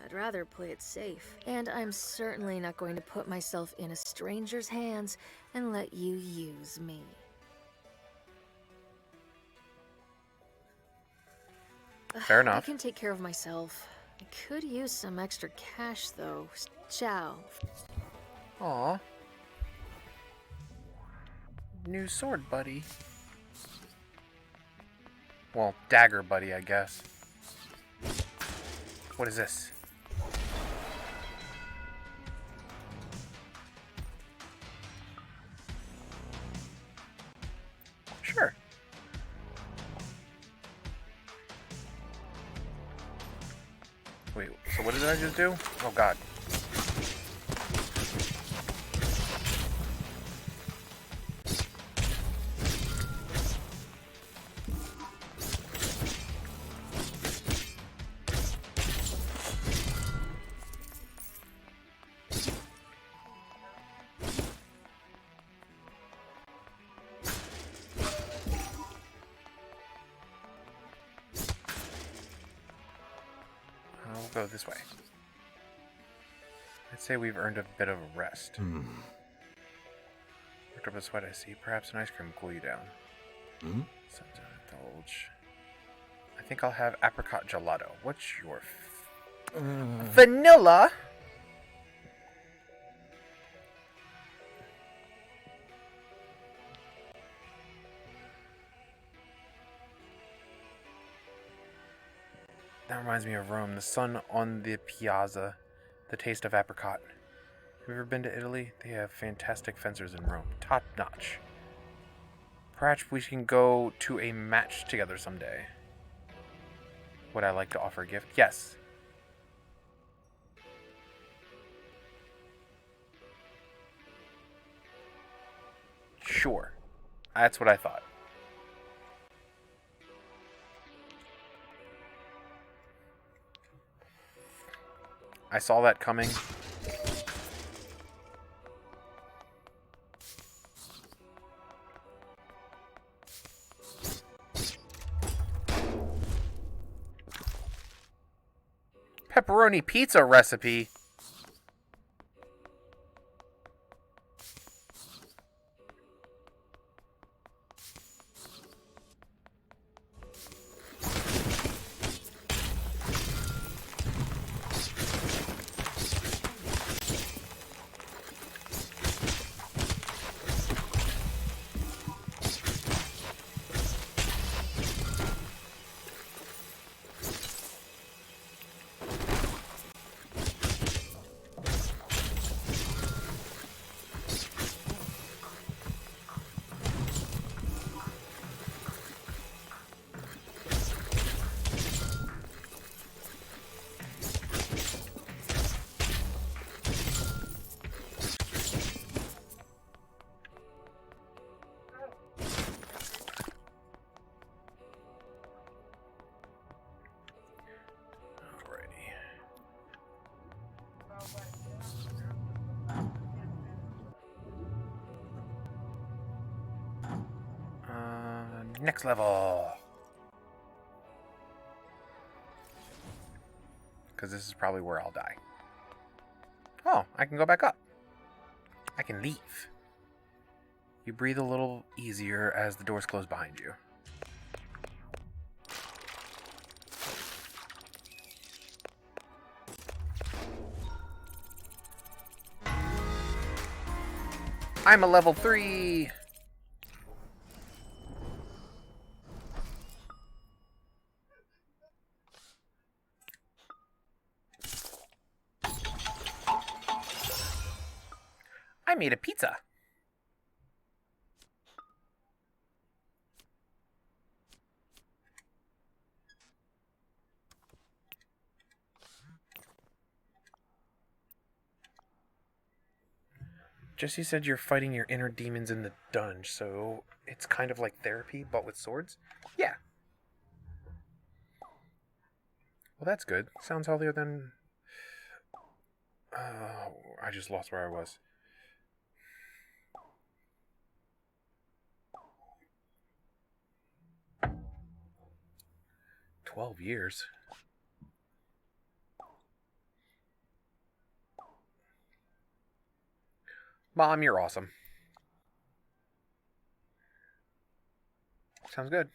I'd rather play it safe. And I'm certainly not going to put myself in a stranger's hands and let you use me. Fair I enough. can take care of myself. I could use some extra cash, though. Ciao. Aw. New sword, buddy. Well, dagger, buddy, I guess. What is this? Sure. Wait, so what did I just do? Oh god. I'll go this way. I'd say we've earned a bit of a rest. Worked up a sweat, I see. Perhaps an ice cream will cool you down. Something to indulge. I think I'll have apricot gelato. What's your vanilla? That reminds me of Rome. The sun on the piazza. The taste of apricot. Have you ever been to Italy? They have fantastic fencers in Rome. Top notch. Perhaps we can go to a match together someday. Would I like to offer a gift? Yes. Sure. That's what I thought. I saw that coming. Pepperoni pizza recipe. Next level. Because this is probably where I'll die. Oh, I can go back up. I can leave. You breathe a little easier as the doors close behind you. I'm a level 3. I made a pizza. Jesse said you're fighting your inner demons in the dungeon, so it's kind of like therapy, but with swords? Yeah. Well, that's good. Sounds healthier than... I just lost where I was. "12 years? Mom, you're awesome. Sounds good.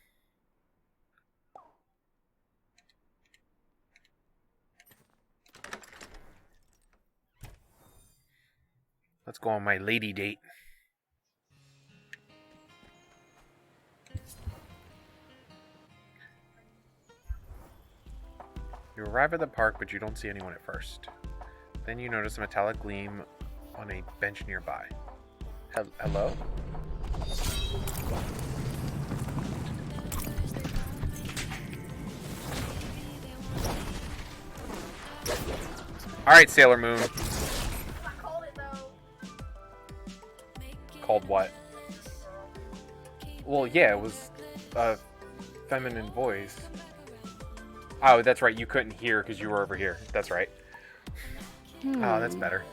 Let's go on my lady date. You arrive at the park, but you don't see anyone at first. Then you notice a metallic gleam on a bench nearby. Hello? Alright, Sailor Moon. I called it though. Called what? Well, yeah, it was a feminine voice. Oh, that's right. You couldn't hear because you were over here. That's right. Oh, that's better.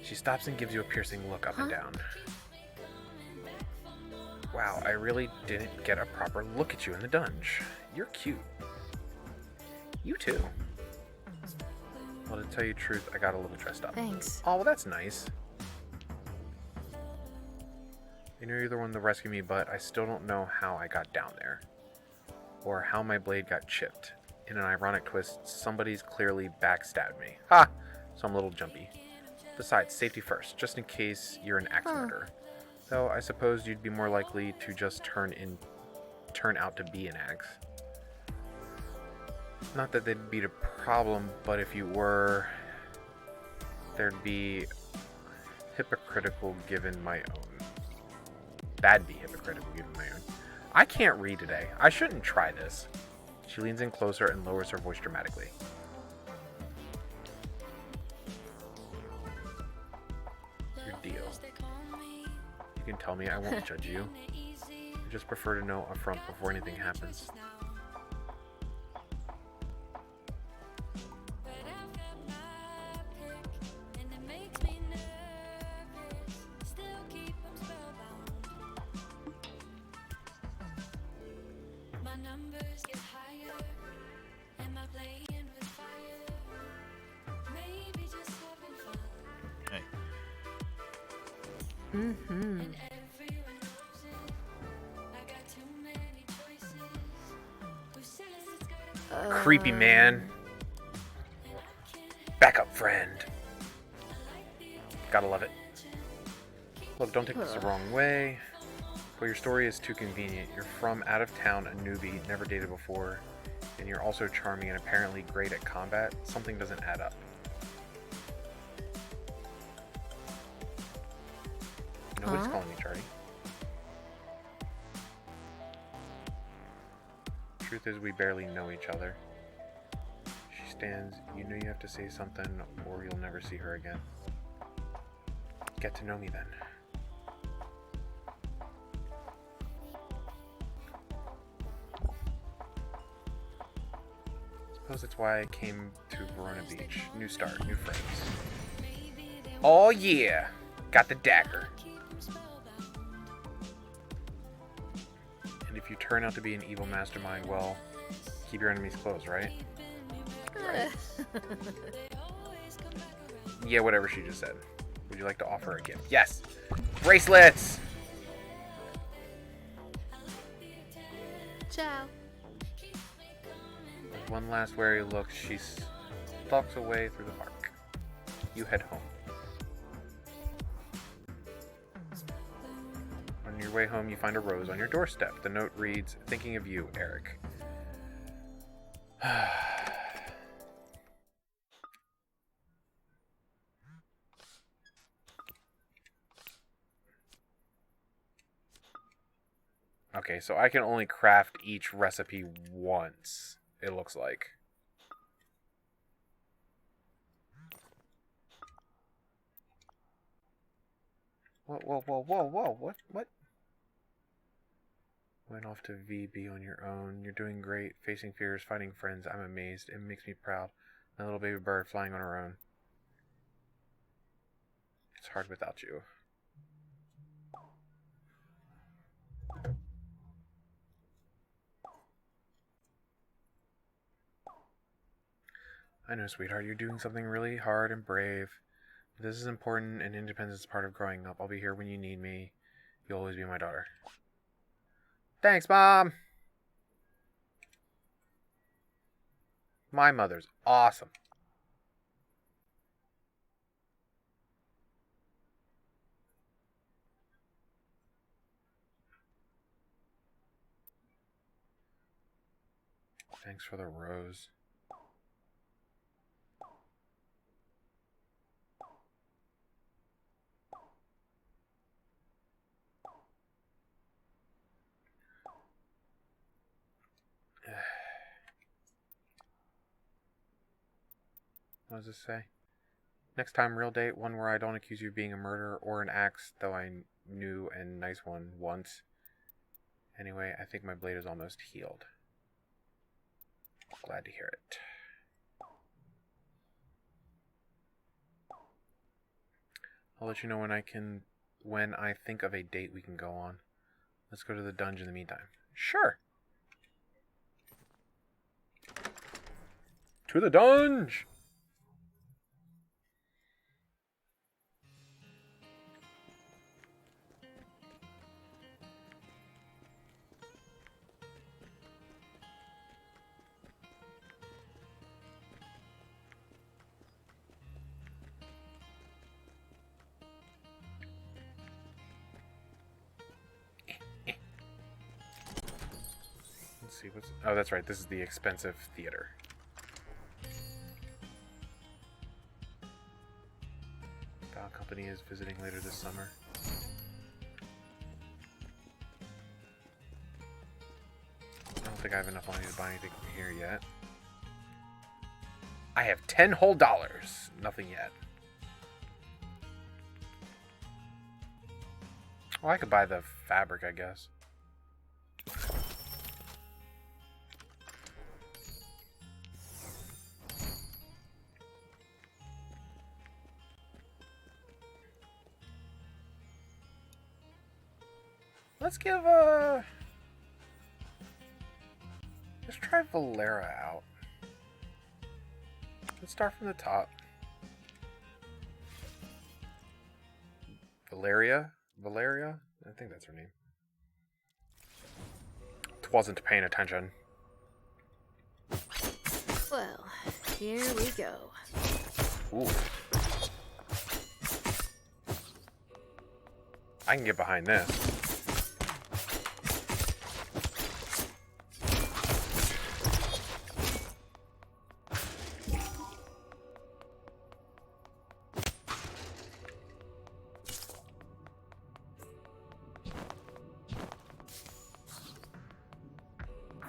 She stops and gives you a piercing look up and down. Wow, I really didn't get a proper look at you in the dungeon. You're cute. You too. Well, to tell you the truth, I got a little dressed up. Thanks. Oh, well, that's nice. I know you're the one to rescue me, but I still don't know how I got down there. Or how my blade got chipped. In an ironic twist, somebody's clearly backstabbed me. Ha! So I'm a little jumpy. Besides, safety first, just in case you're an axe murderer. Though I suppose you'd be more likely to just turn out to be an axe. Not that they'd be a problem, but if you were, there'd be hypocritical given my own. That'd be hypocritical given my own. I can't read today. I shouldn't try this. She leans in closer and lowers her voice dramatically. Your deal. You can tell me, I won't judge you. I just prefer to know upfront before anything happens. Hey. Mm-hmm. Creepy man. Back up, friend. Gotta love it. Look, don't take this the wrong way, but your story is too convenient. You're from out of town, a newbie, never dated before, and you're also charming and apparently great at combat. Something doesn't add up. Nobody's calling me Charlie. Truth is, we barely know each other. She stands. You know you have to say something, or you'll never see her again. Get to know me then. Suppose that's why I came to Verona Beach. New start, new friends. Oh yeah! Got the dagger. And if you turn out to be an evil mastermind, well, keep your enemies close, right? Right. Yeah, whatever she just said. Would you like to offer a gift? Yes! Bracelets! Ciao. With one last wary look, she stalks away through the park. You head home. On your way home, you find a rose on your doorstep. The note reads, "Thinking of you, Eric." Okay, so I can only craft each recipe once, it looks like. Whoa, what? Went off to VB on your own. You're doing great. Facing fears, finding friends. I'm amazed. It makes me proud. My little baby bird flying on her own. It's hard without you. I know, sweetheart, you're doing something really hard and brave. This is important, and independence is part of growing up. I'll be here when you need me. You'll always be my daughter. Thanks, Mom! My mother's awesome. Thanks for the rose. What does this say? Next time, real date, one where I don't accuse you of being a murderer or an axe, though I knew a nice one once. Anyway, I think my blade is almost healed. Glad to hear it. I'll let you know when I think of a date we can go on. Let's go to the dungeon in the meantime. Sure. To the dungeon! Let's see what's... Oh, that's right. This is the expensive theater. Doll Company is visiting later this summer. I don't think I have enough money to buy anything from here yet. I have 10 whole dollars. Nothing yet. Well, I could buy the fabric, I guess. Let's give let's try Valera out. Let's start from the top. Valeria? I think that's her name. Wasn't paying attention. Well, here we go. Ooh. I can get behind this.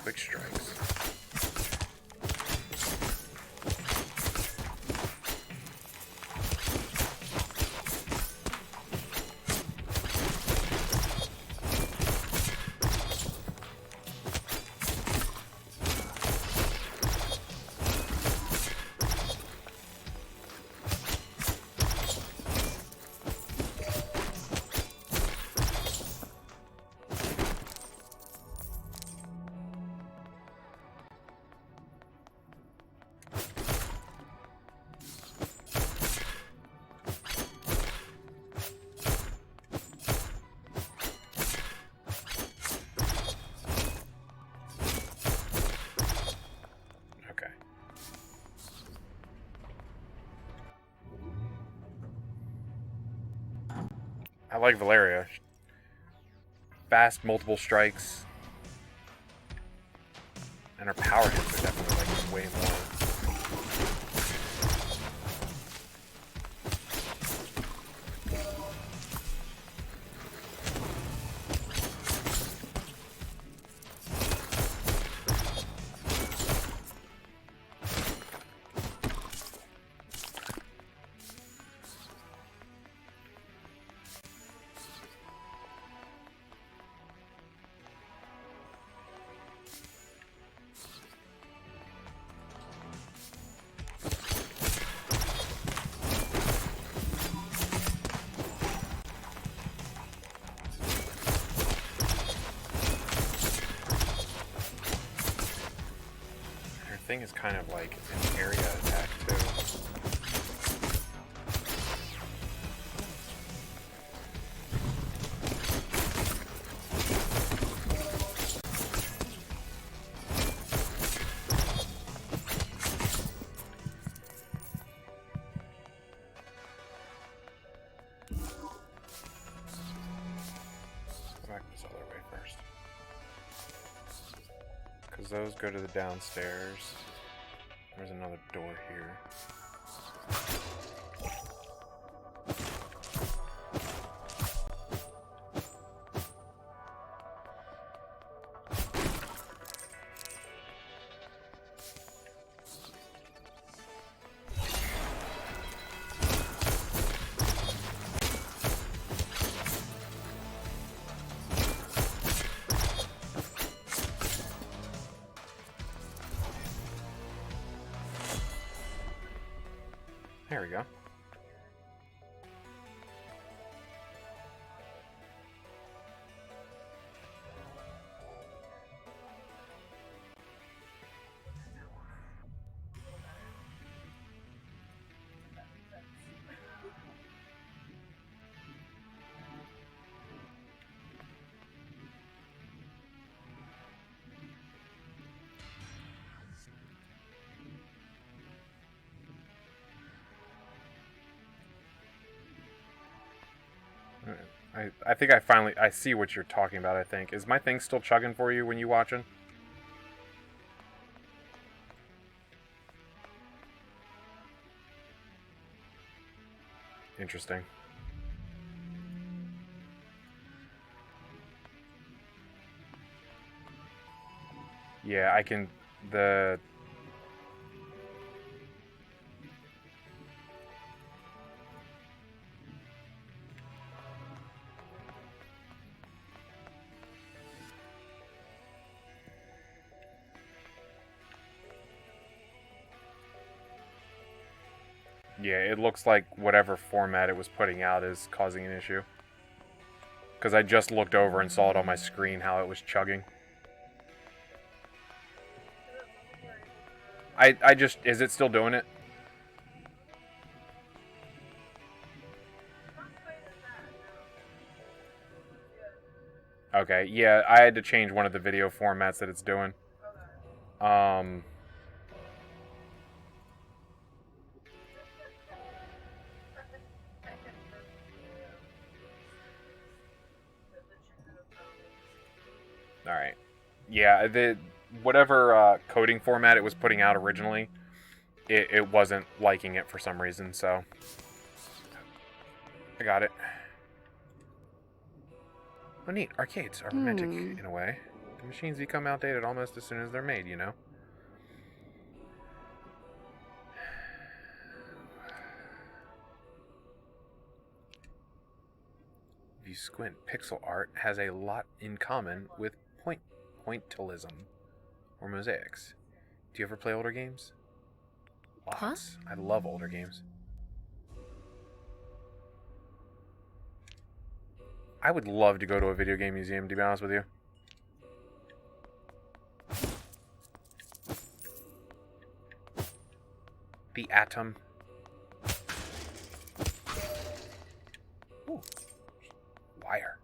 Quick strikes. Okay. I like Valeria. Fast, multiple strikes. And her power hits are definitely like way more. Thing is kind of like an area attack too. Go back this other way first. Because those go to the downstairs. There's another door here. There we go. I think I see what you're talking about, I think. Is my thing still chugging for you when you watching? Interesting. Yeah, I can... the... Yeah, it looks like whatever format it was putting out is causing an issue. Because I just looked over and saw it on my screen how it was chugging. I just... Is it still doing it? Okay, yeah, I had to change one of the video formats that it's doing. Alright. Yeah, the whatever coding format it was putting out originally, it wasn't liking it for some reason, so... I got it. Oh, neat. Arcades are romantic in a way. The machines become outdated almost as soon as they're made, you know? If you squint, pixel art has a lot in common with pointillism or mosaics. Do you ever play older games? Lots. I love older games. I would love to go to a video game museum, to be honest with you. The Atom. Ooh. Wire.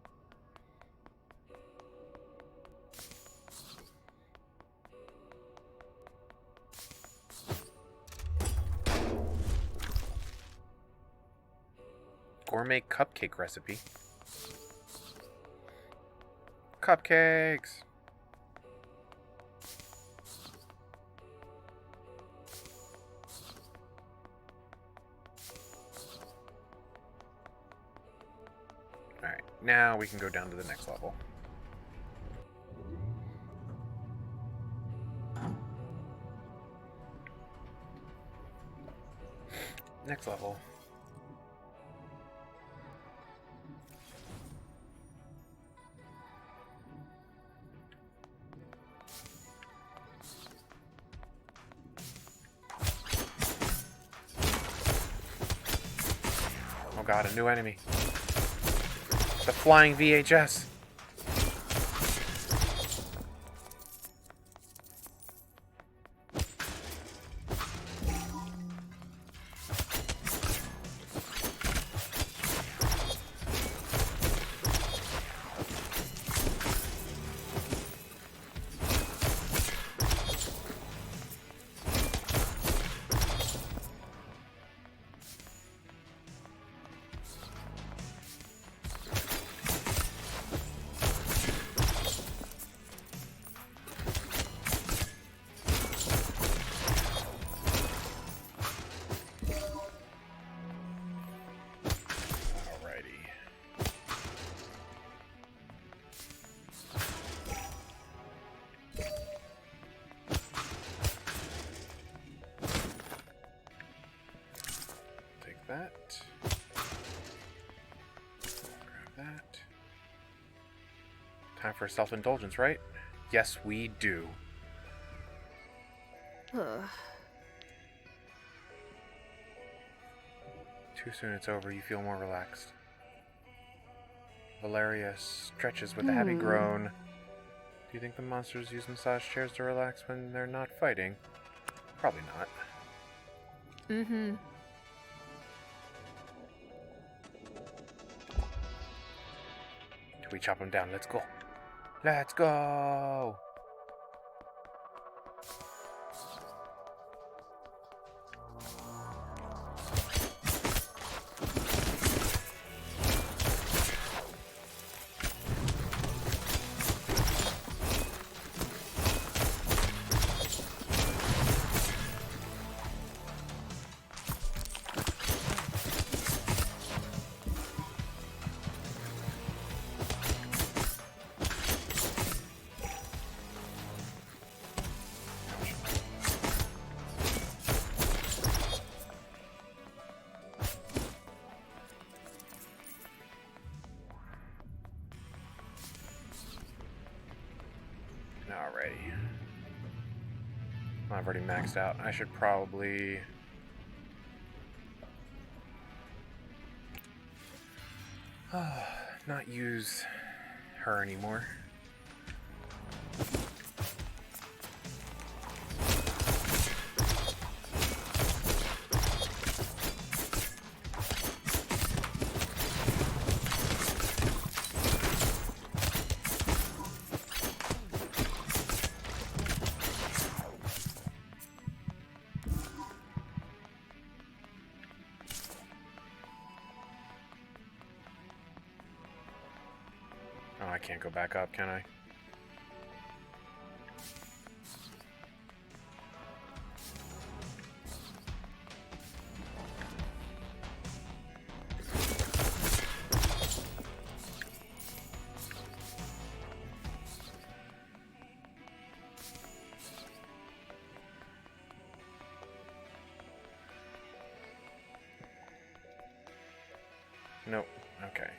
Gourmet cupcake recipe. Cupcakes! Alright, now we can go down to the next level. Next level. Oh god, a new enemy. The flying VHS. That. Grab that. Time for self-indulgence, right? Yes, we do. Too soon it's over, you feel more relaxed. Valeria stretches with a happy groan. Do you think the monsters use massage chairs to relax when they're not fighting? Probably not. Mm-hmm. We chop them down. Let's go. Let's go. already. I've already maxed out. I should probably... not use her anymore. Oh, I can't go back up, can I? Nope. Okay.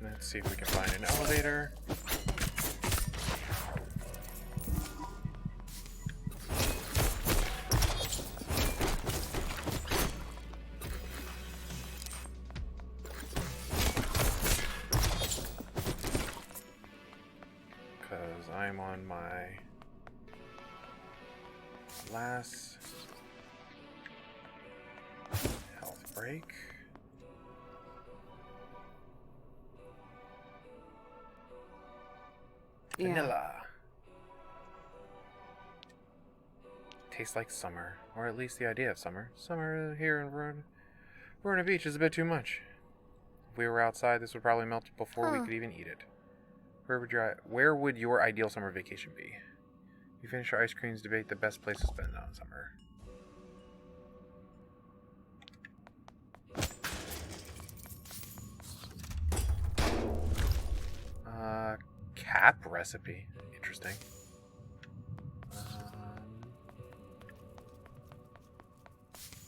Let's see if we can find an elevator. Because I'm on my last health break. Vanilla. Tastes like summer, or at least the idea of summer. Summer here in Verona Beach is a bit too much. If we were outside, this would probably melt before we could even eat it. Where would your ideal summer vacation be? We finish our ice creams debate the best place to spend on summer. Cap recipe. Interesting.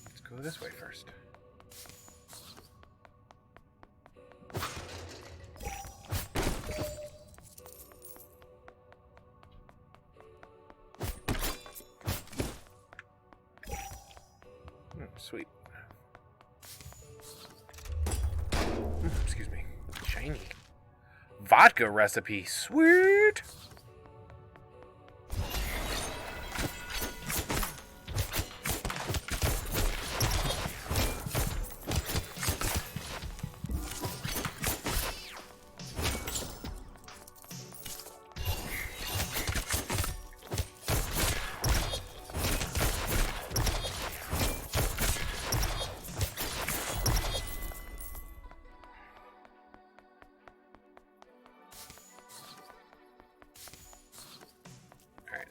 Let's go this way first. Sweet. Excuse me. Shiny. Vodka recipe. Sweet.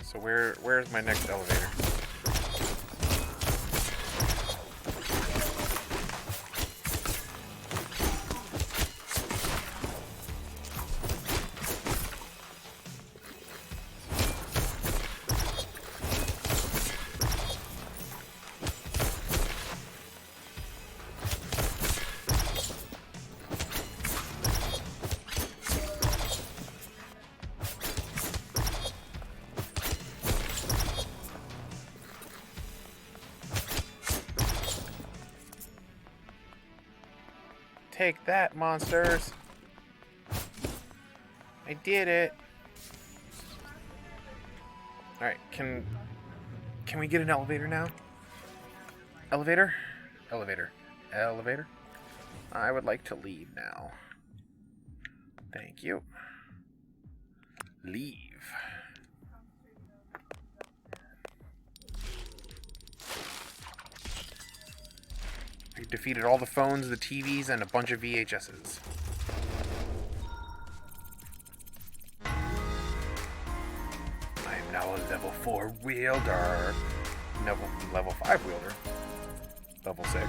So where's my next elevator? Take that, monsters! I did it! Alright, can we get an elevator now? Elevator? Elevator. Elevator? I would like to leave now. Thank you. Leave. We defeated all the phones, the TVs, and a bunch of VHSs. I am now a level 4 wielder. Level 5 wielder. Level 6.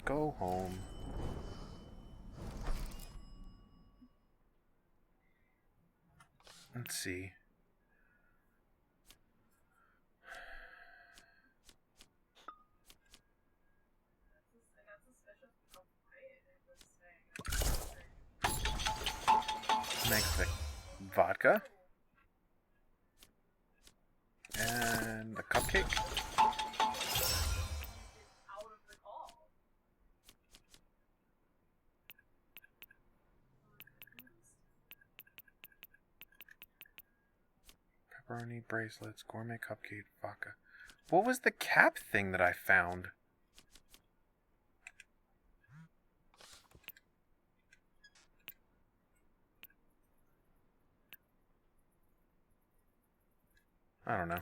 Go home. Let's see. make the vodka. And the cupcake. Pepperoni bracelets, gourmet cupcake, vodka. What was the cap thing that I found? I don't know.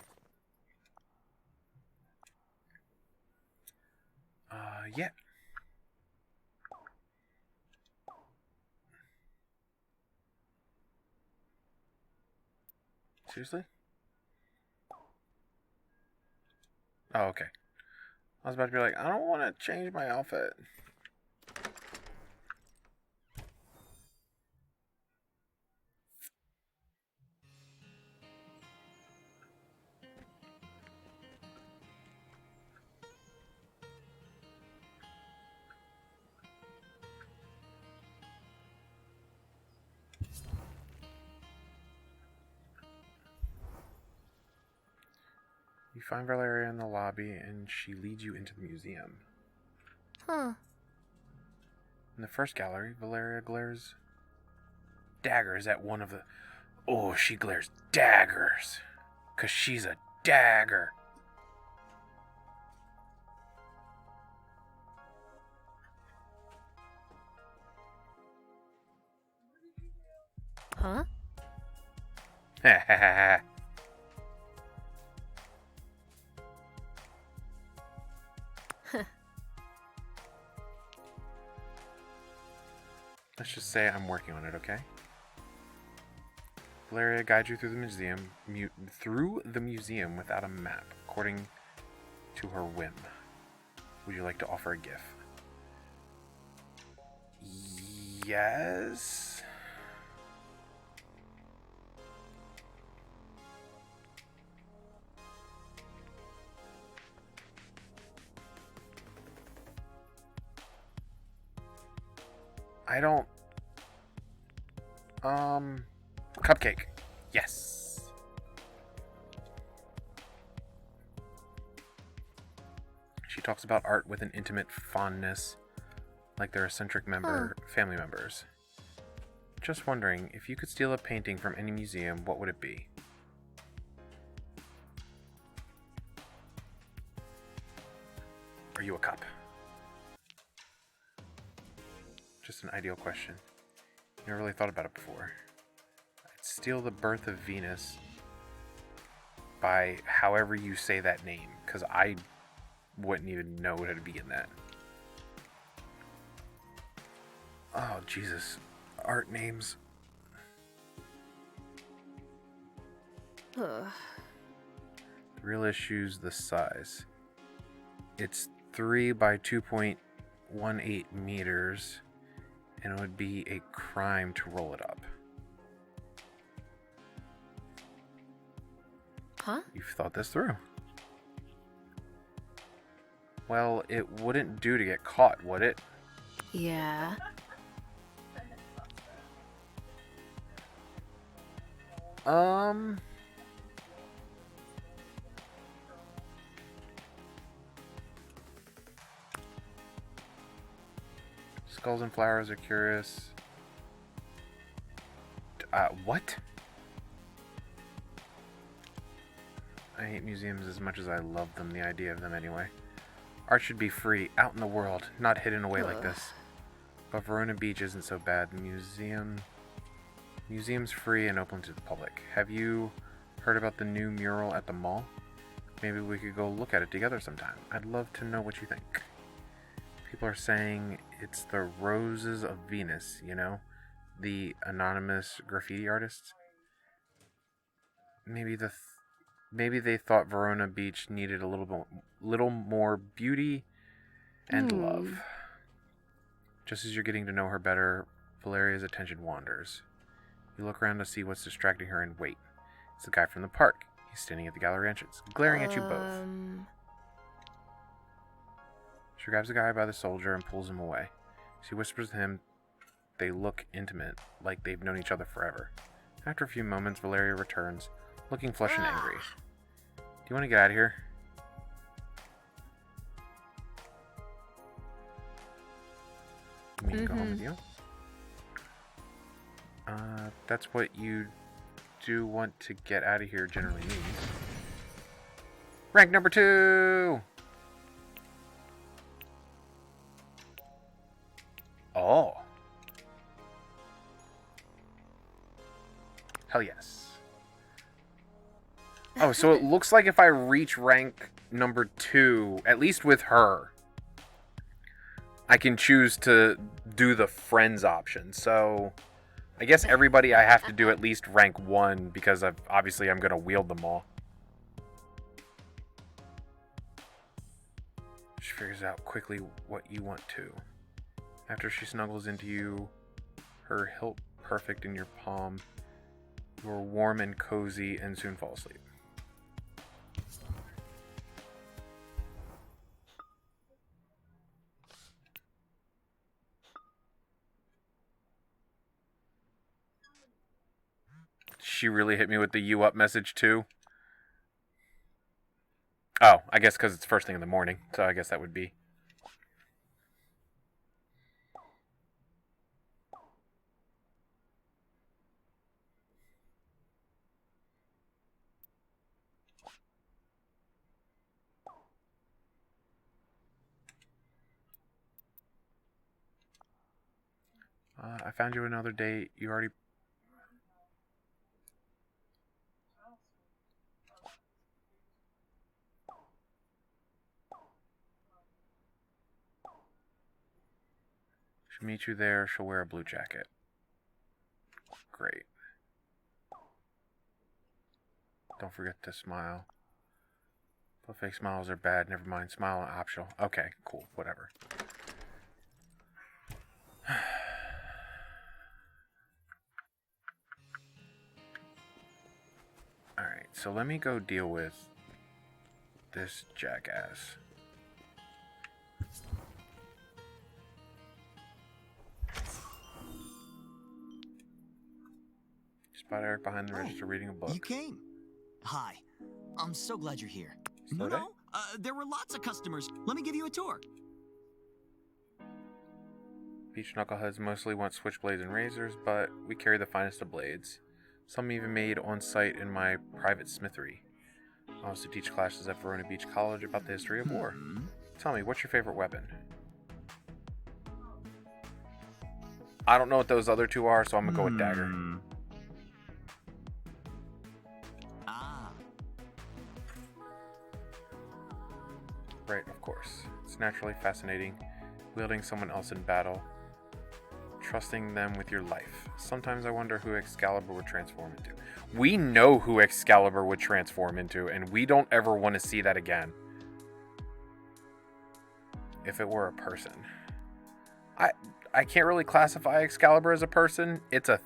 Yeah. Seriously? Oh, okay. I was about to be like, I don't want to change my outfit. You find Valeria in the lobby, and she leads you into the museum. Huh. In the first gallery, Valeria glares daggers at one of the... Oh, she glares daggers. 'Cause she's a dagger. Huh? Ha ha ha ha. Let's just say I'm working on it, okay? Valeria guides you through the museum without a map, according to her whim. Would you like to offer a gift? Yes. I don't... Cupcake. Yes. She talks about art with an intimate fondness, like they're eccentric family members. Just wondering, if you could steal a painting from any museum, what would it be? Are you a cop? Just an ideal question. Never really thought about it before. I'd steal the birth of Venus by however you say that name, because I wouldn't even know how to begin that. Oh, Jesus. Art names. Ugh. The real issue's the size. It's 3 by 2.18 meters, and it would be a crime to roll it up. Huh? You've thought this through. Well, it wouldn't do to get caught, would it? Yeah. Skulls and flowers are curious. What? I hate museums as much as I love them, the idea of them anyway. Art should be free, out in the world, not hidden away like this. But Verona Beach isn't so bad. The museum's free and open to the public. Have you heard about the new mural at the mall? Maybe we could go look at it together sometime. I'd love to know what you think. People are saying it's the Roses of Venus, you know? The anonymous graffiti artists. Maybe they thought Verona Beach needed a little more beauty and love. Just as you're getting to know her better, Valeria's attention wanders. You look around to see what's distracting her and wait. It's the guy from the park. He's standing at the gallery entrance, glaring at you both. She grabs the guy by the shoulder and pulls him away. She whispers to him They look intimate, like they've known each other forever. After a few moments, Valeria returns, looking flushed and angry. Do you want to get out of here? You mean go home with you? That's what you do want to get out of here generally means. Rank number 2! Oh. Hell yes. Oh, so it looks like if I reach rank number 2, at least with her, I can choose to do the friends option. So I guess everybody I have to do at least rank 1 because obviously I'm going to wield them all. She figures out quickly what you want to. After she snuggles into you, her hilt perfect in your palm, you are warm and cozy and soon fall asleep. She really hit me with the you up message too. Oh, I guess because it's first thing in the morning, so I guess that would be. I found you another date. You already... She'll meet you there. She'll wear a blue jacket. Great. Don't forget to smile. But fake smiles are bad. Never mind. Smile optional. Okay, cool. Whatever. Alright, so let me go deal with this jackass. Spot Eric behind the register reading a book. You came. Hi. I'm so glad you're here. Slow day? There were lots of customers. Let me give you a tour. Beach knuckleheads mostly want switchblades and razors, but we carry the finest of blades. Some even made on site in my private smithery. I also teach classes at Verona Beach College about the history of war. Tell me, what's your favorite weapon? I don't know what those other two are, so I'm gonna go with dagger. Right, of course. It's naturally fascinating, wielding someone else in battle, trusting them with your life. Sometimes I wonder who Excalibur would transform into. We know who Excalibur would transform into, and we don't ever want to see that again. If it were a person. I can't really classify Excalibur as a person. It's a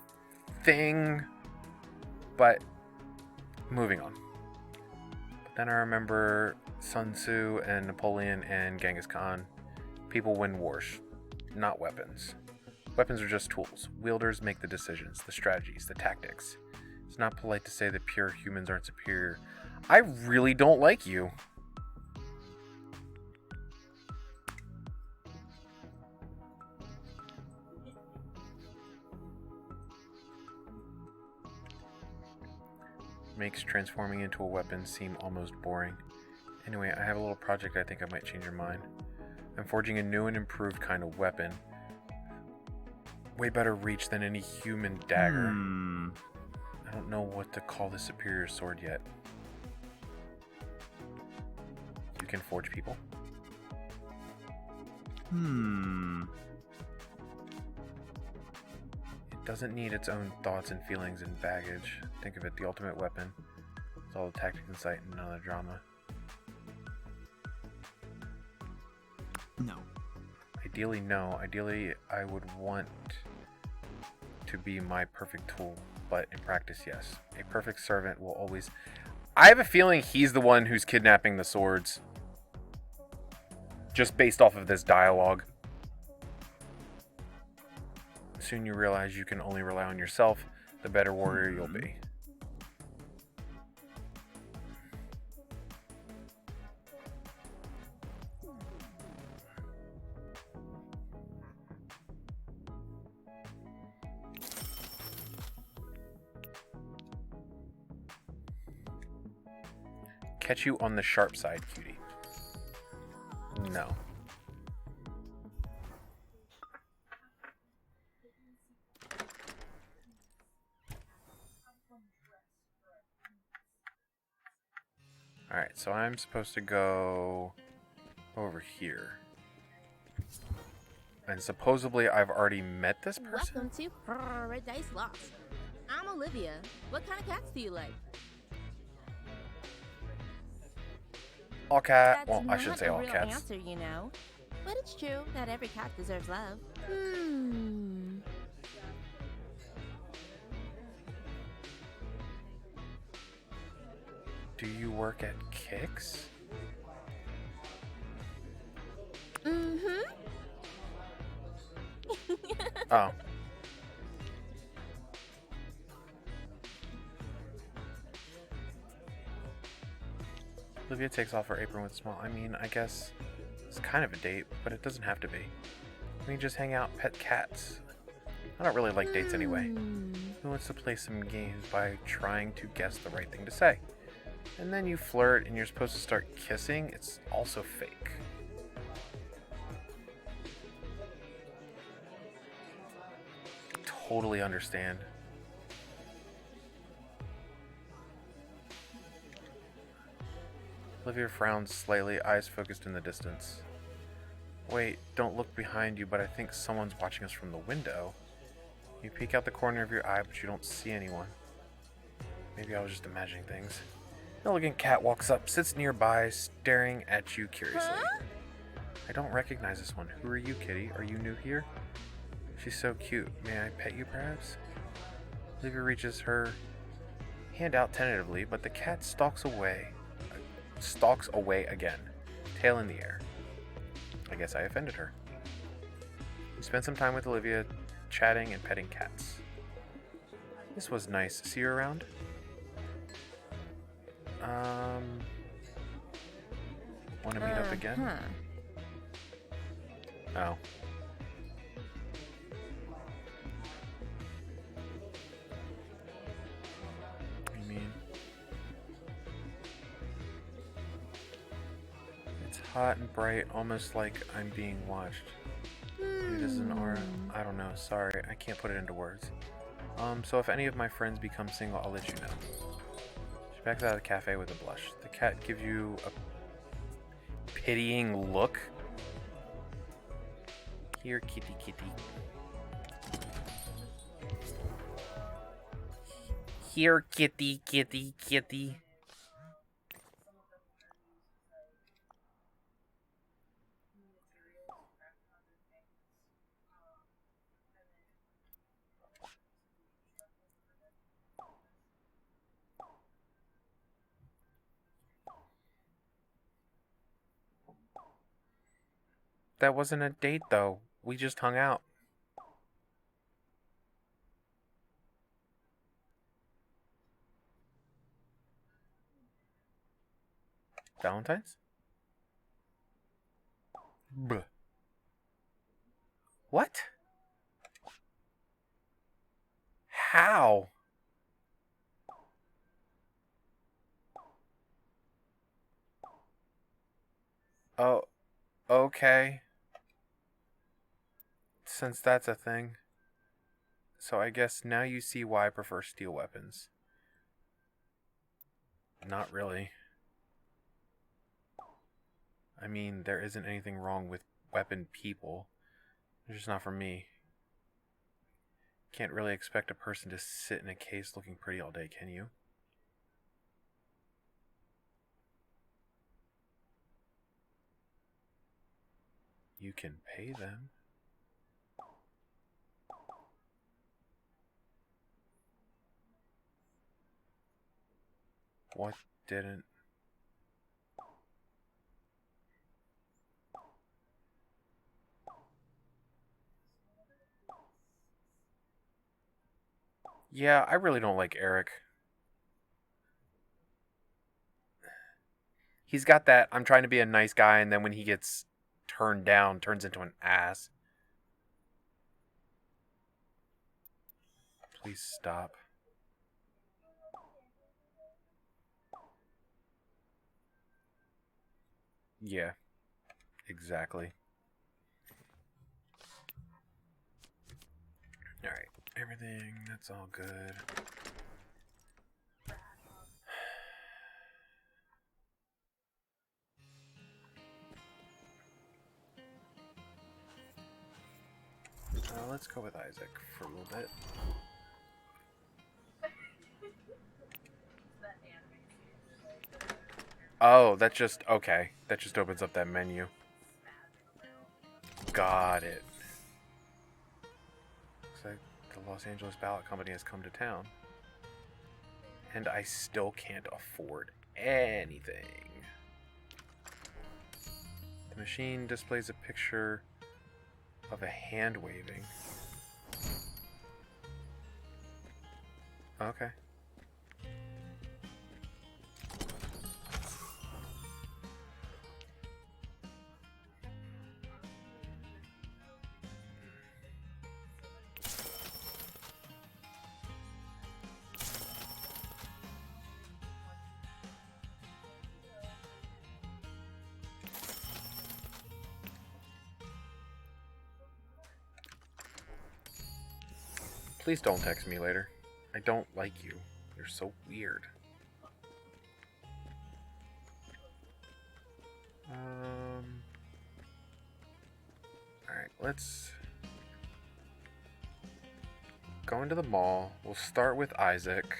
thing, but moving on. But then I remember Sun Tzu and Napoleon and Genghis Khan. People win wars, not weapons. Weapons are just tools. Wielders make the decisions, the strategies, the tactics. It's not polite to say that pure humans aren't superior. I really don't like you. Makes transforming into a weapon seem almost boring. Anyway, I have a little project I think I might change your mind. I'm forging a new and improved kind of weapon. Way better reach than any human dagger. I don't know what to call the superior sword yet. You can forge people? It doesn't need its own thoughts and feelings and baggage. Think of it, the ultimate weapon. It's all the tactics and sight and none of the drama. No. Ideally, no. Ideally, I would want to be my perfect tool, but in practice, yes. A perfect servant will always... I have a feeling he's the one who's kidnapping the swords. Just based off of this dialogue. soon you realize you can only rely on yourself, the better warrior you'll be. Catch you on the sharp side, cutie. No. Alright, so I'm supposed to go over here. And supposedly I've already met this person? Welcome to Paradise Lost. I'm Olivia. What kind of cats do you like? All cat. That's Well, I shouldn't not say a all real cats. answer, you know. But it's true that every cat deserves love. Do you work at Kix? Mm-hmm. Oh. Olivia takes off her apron with a smile. I mean, I guess it's kind of a date, but it doesn't have to be. We can just hang out, pet cats. I don't really like dates anyway. Who wants to play some games by trying to guess the right thing to say? And then you flirt and you're supposed to start kissing. It's also fake. Totally understand. Olivia frowns slightly, eyes focused in the distance. Wait, don't look behind you, but I think someone's watching us from the window. You peek out the corner of your eye, but you don't see anyone. Maybe I was just imagining things. An elegant cat walks up, sits nearby, staring at you curiously. Huh? I don't recognize this one. Who are you, kitty? Are you new here? She's so cute. May I pet you, perhaps? Olivia reaches her hand out tentatively, but the cat stalks away again, tail in the air. I guess I offended her. We spent some time with Olivia, chatting and petting cats. This was nice. See you around? Want to meet up again? Oh. I mean, it's hot and bright, almost like I'm being watched. Maybe this is an aura. I don't know. Sorry, I can't put it into words. So if any of my friends become single, I'll let you know. She backs out of the cafe with a blush. The cat gives you a pitying look. Here, kitty, kitty. Here, kitty, kitty, kitty. That wasn't a date, though. We just hung out. Valentine's? Bruh. What? How? Oh, okay. Since that's a thing. So I guess now you see why I prefer steel weapons. Not really. I mean, there isn't anything wrong with weapon people. They're just not for me. Can't really expect a person to sit in a case looking pretty all day, can you? You can pay them. What didn't? Yeah, I really don't like Eric. He's got that I'm trying to be a nice guy, and then when he gets turned down, turns into an ass. Please stop. Yeah, exactly. Alright, everything, that's all good. Let's go with Isaac for a little bit. Oh, that just... Okay. That just opens up that menu. Got it. Looks like the Los Angeles Ballot Company has come to town. And I still can't afford anything. The machine displays a picture of a hand waving. Okay. Please don't text me later. I don't like you. You're so weird. Alright, let's go into the mall. We'll start with Isaac.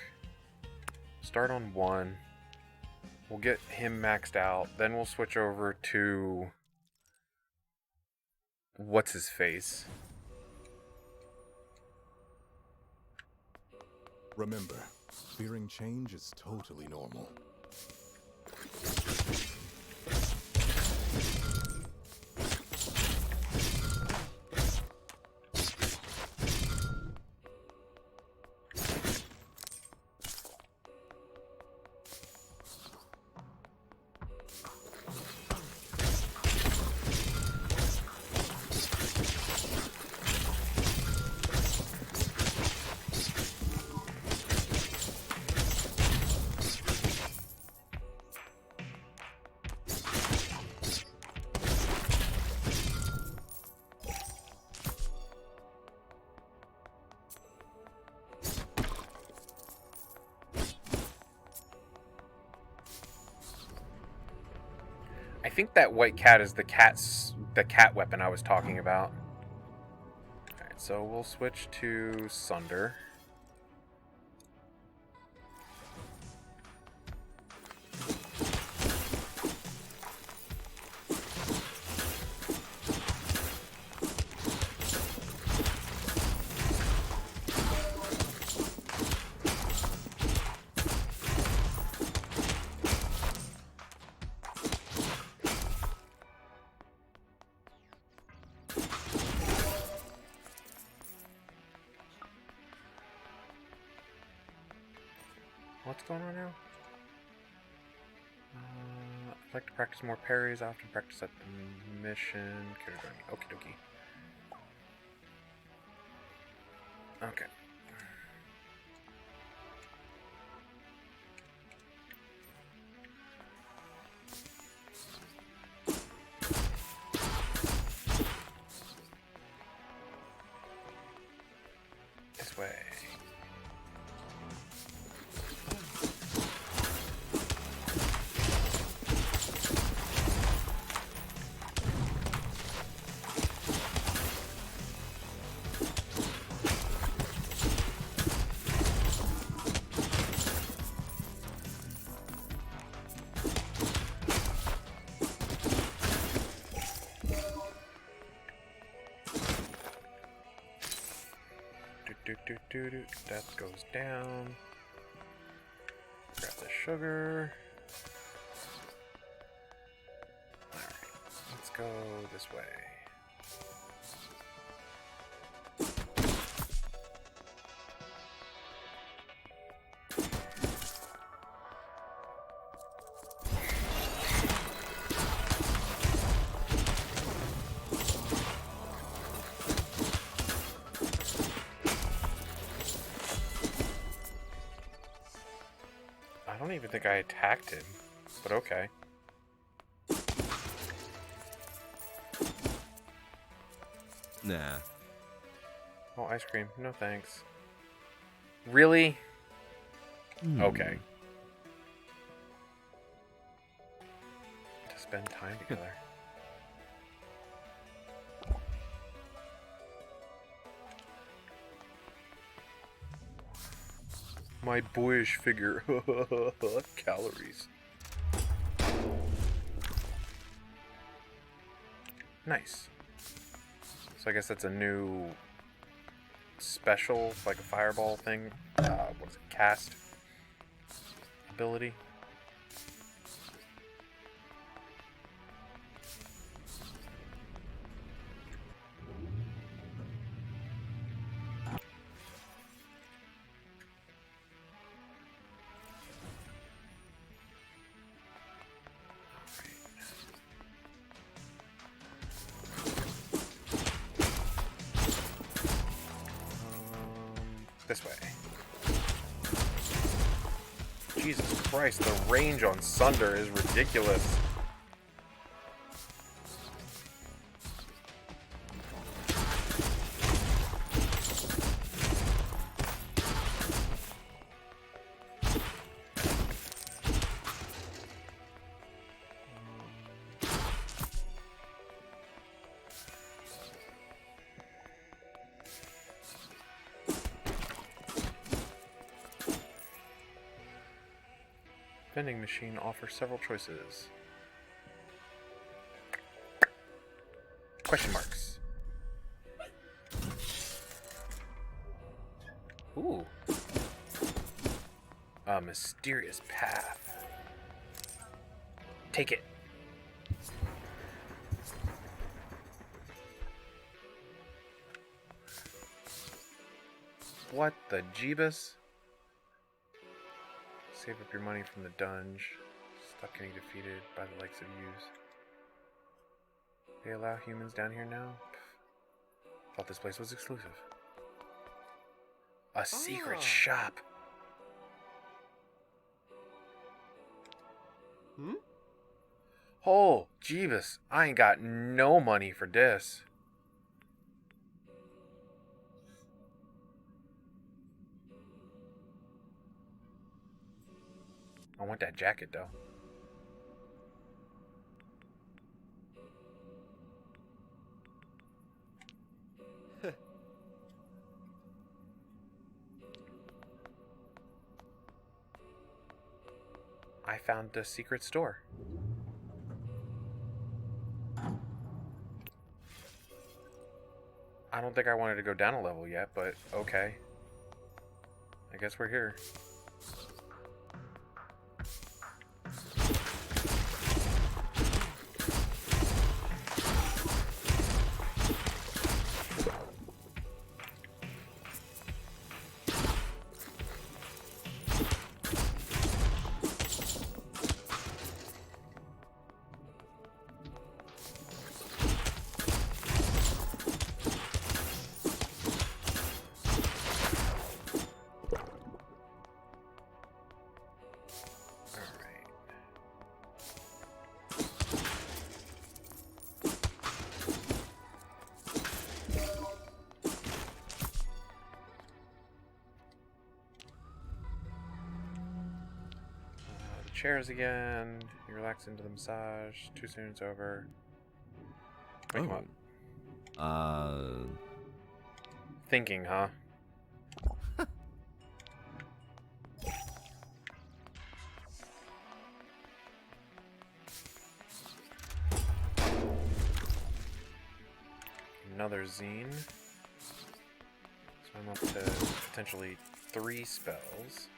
Start on 1. We'll get him maxed out. Then we'll switch over to... What's his face? Remember, fearing change is totally normal. I think that white cat is the cat weapon I was talking about. Alright, so we'll switch to Sunder. What's going on now? I'd like to practice more parries. I often practice at the mission. Okie dokie. Okay. This way. That goes down. Grab the sugar. Alright, let's go this way. even think I attacked him, but okay. Nah. Oh, ice cream. No thanks. Really? Okay. To spend time together. My boyish figure. Calories. Nice. So I guess that's a new special, like a fireball thing. What is it? Cast ability. This way. Jesus Christ, the range on Sunder is ridiculous. Vending machine offers several choices. Question marks. Ooh. A mysterious path. Take it. What the Jeebus? Save up your money from the dunge. Stop getting defeated by the likes of yous. They allow humans down here now? Pff. Thought this place was exclusive. A secret shop. Oh, Jeebus. I ain't got no money for this. I want that jacket, though. I found a secret store. I don't think I wanted to go down a level yet, but okay. I guess we're here. Chairs again. You relax into the massage. Too soon, it's over. Wake him up. Thinking, huh? Another zine. So I'm up to potentially 3 spells.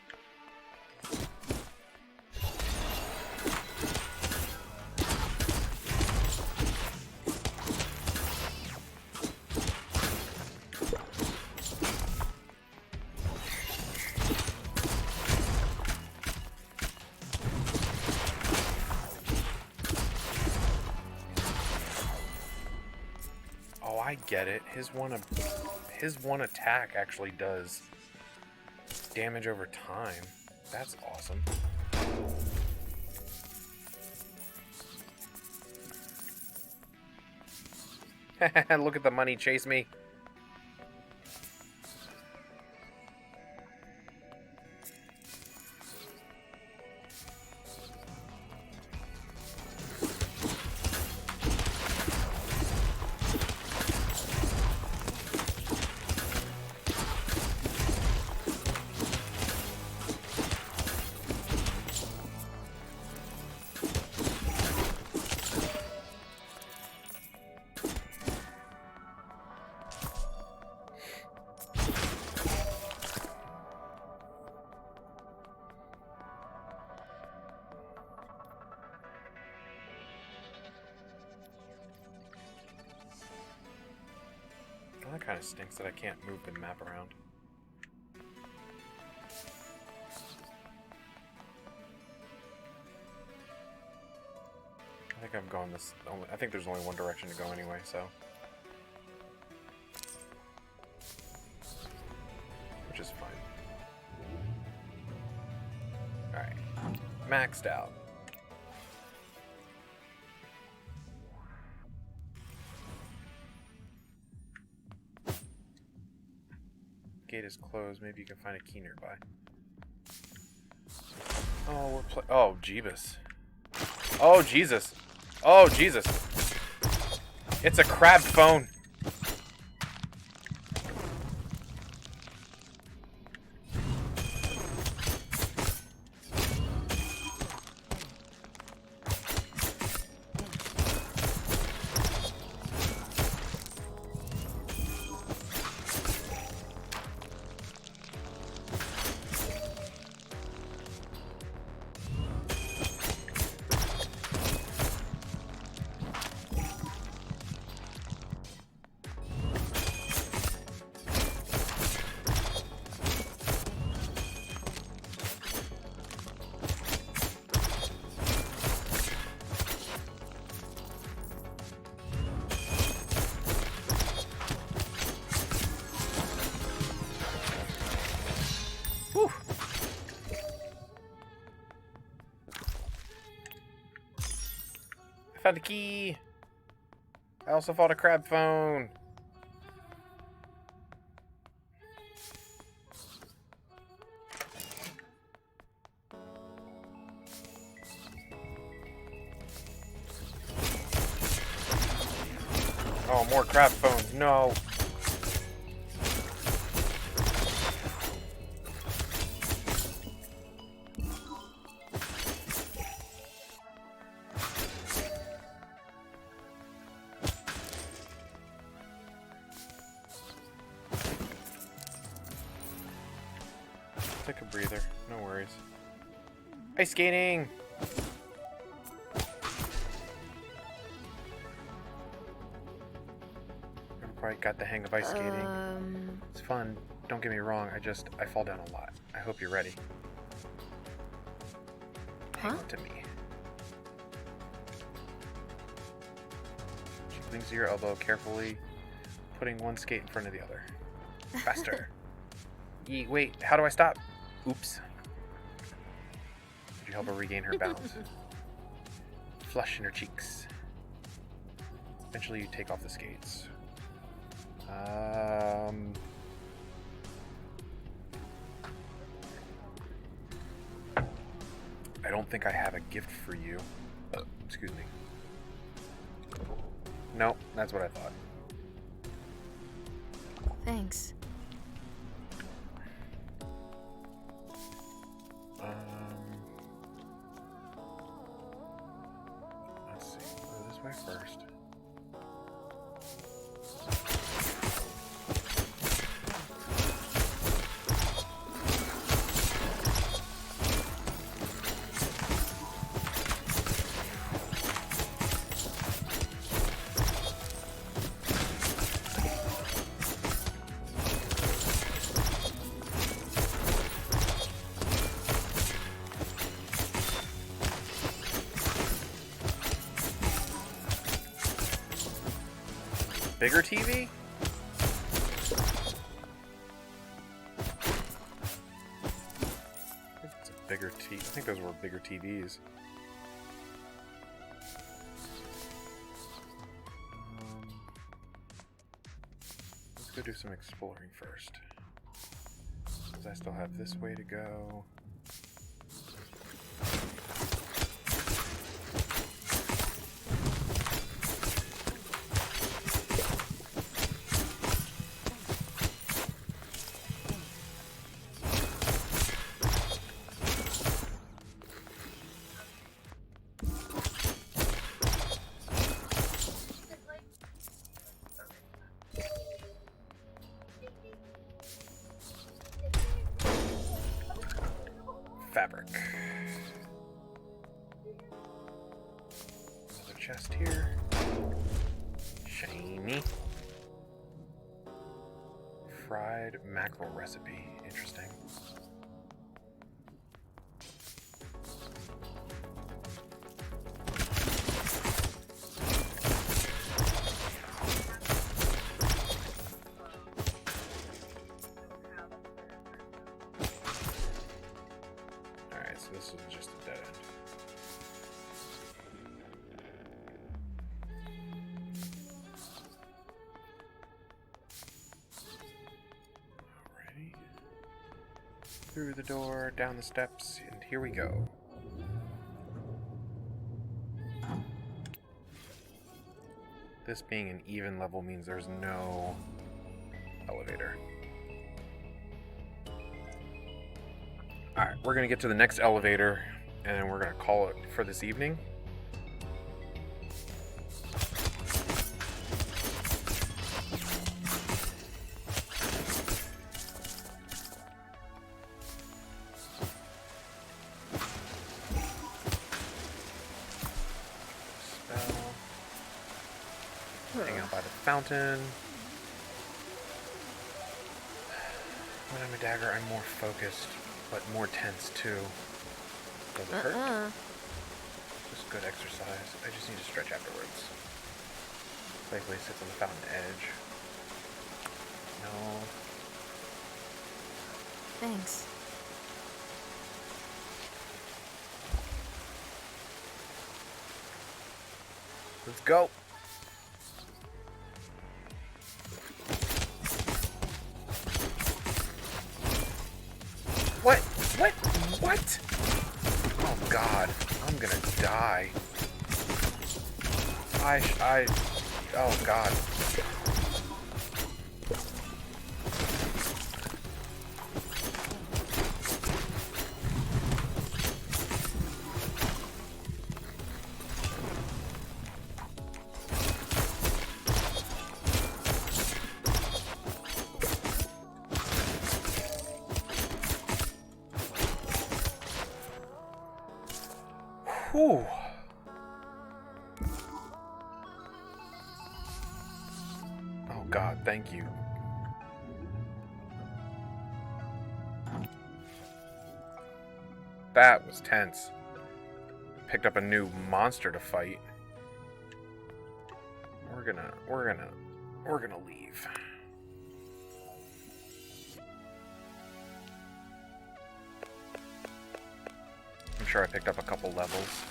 I get it. His one attack actually does damage over time. That's awesome. Look at the money chase me. Well, that kind of stinks that I can't move the map around. I think I'm going this. I think there's only one direction to go anyway, so. Which is fine. Alright. Maxed out. Gate is closed. Maybe you can find a key nearby. Oh, oh, Jeebus. Oh, Jesus. Oh, Jesus. It's a crab phone. I found a key. I also found a crab phone. Oh, more crab phones. No. Take a breather. No worries. Ice skating! Never quite got the hang of ice skating. It's fun. Don't get me wrong. I fall down a lot. I hope you're ready. Hang on to me. She clings to your elbow carefully, putting one skate in front of the other. Faster. Wait, how do I stop? Oops. Did you help her regain her balance? Flush in her cheeks. Eventually you take off the skates. I don't think I have a gift for you. Excuse me. Nope, that's what I thought. Thanks. Let's see. Go this way first. Bigger TV? It's a bigger I think those were bigger TVs. Let's go do some exploring first. Because I still have this way to go. Fabric. Another chest here. Shiny. Fried mackerel recipe. Interesting. Alright, so this is just a dead end. Alrighty. Through the door, down the steps, and here we go. This being an even level means there's no elevator. Alright, we're gonna get to the next elevator, and then we're gonna call it for this evening. Spell. Hang out by the fountain. When I'm a dagger, I'm more focused, but more tense too. Does it hurt? Just good exercise. I just need to stretch afterwards. Playfully sits on the fountain edge. No. Thanks. Let's go. What? What? What? Oh God, I'm gonna die. Oh God. Whew. Oh God, thank you. That was tense. Picked up a new monster to fight. We're gonna leave. I'm sure I picked up a couple levels.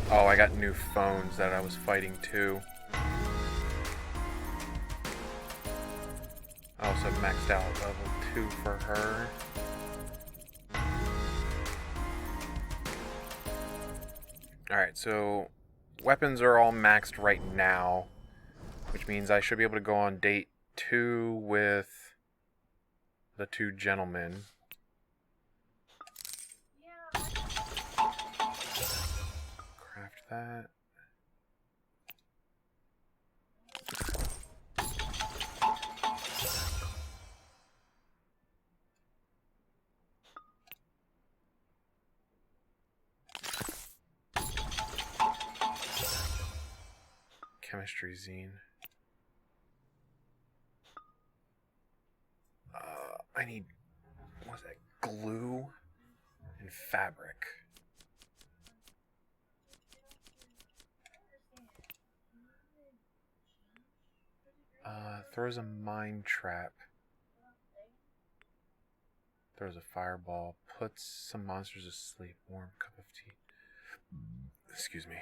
Oh, I got new phones that I was fighting too. I also maxed out level 2 for her. Alright, so weapons are all maxed right now, which means I should be able to go on date 2 with the two gentlemen. Craft that. Chemistry zine. I need, what's that, glue and fabric. Throws a mine trap. Throws a fireball. Puts some monsters asleep. Warm cup of tea. Excuse me.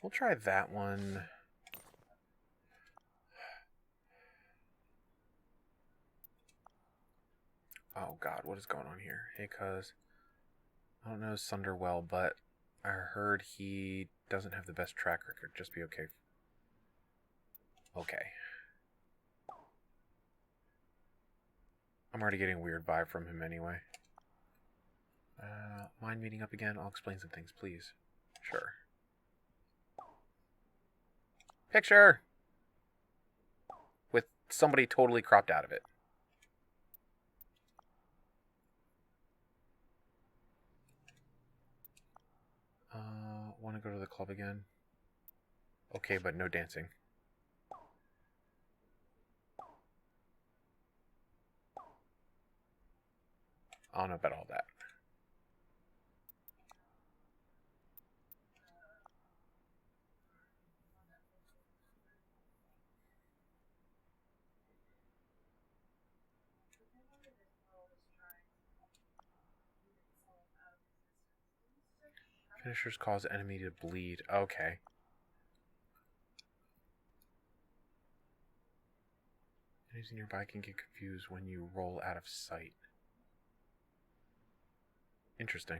We'll try that one. Oh god, what is going on here? Hey, cuz. I don't know Sunder well, but I heard he doesn't have the best track record. Just be okay. Okay. I'm already getting a weird vibe from him anyway. Mind meeting up again? I'll explain some things, please. Sure. Picture! With somebody totally cropped out of it. Want to go to the club again? Okay, but no dancing. I don't know about all that. Finishers cause enemy to bleed. Okay. Enemies nearby can get confused when you roll out of sight. Interesting.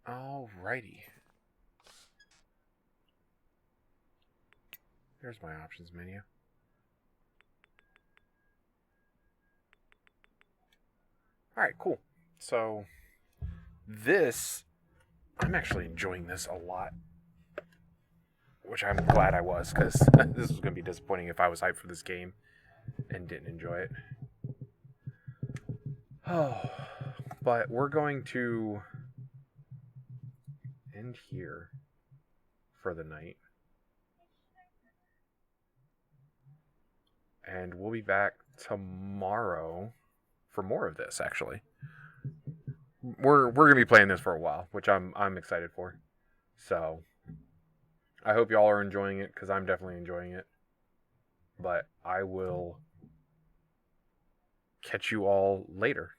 Alrighty. There's my options menu. Alright, cool. So, I'm actually enjoying this a lot. Which I'm glad I was, because this was going to be disappointing if I was hyped for this game and didn't enjoy it. Oh, but we're going to end here for the night. And we'll be back tomorrow for more of this, actually. We're going to be playing this for a while, which I'm excited for. So, I hope y'all are enjoying it, because I'm definitely enjoying it. But I will catch you all later.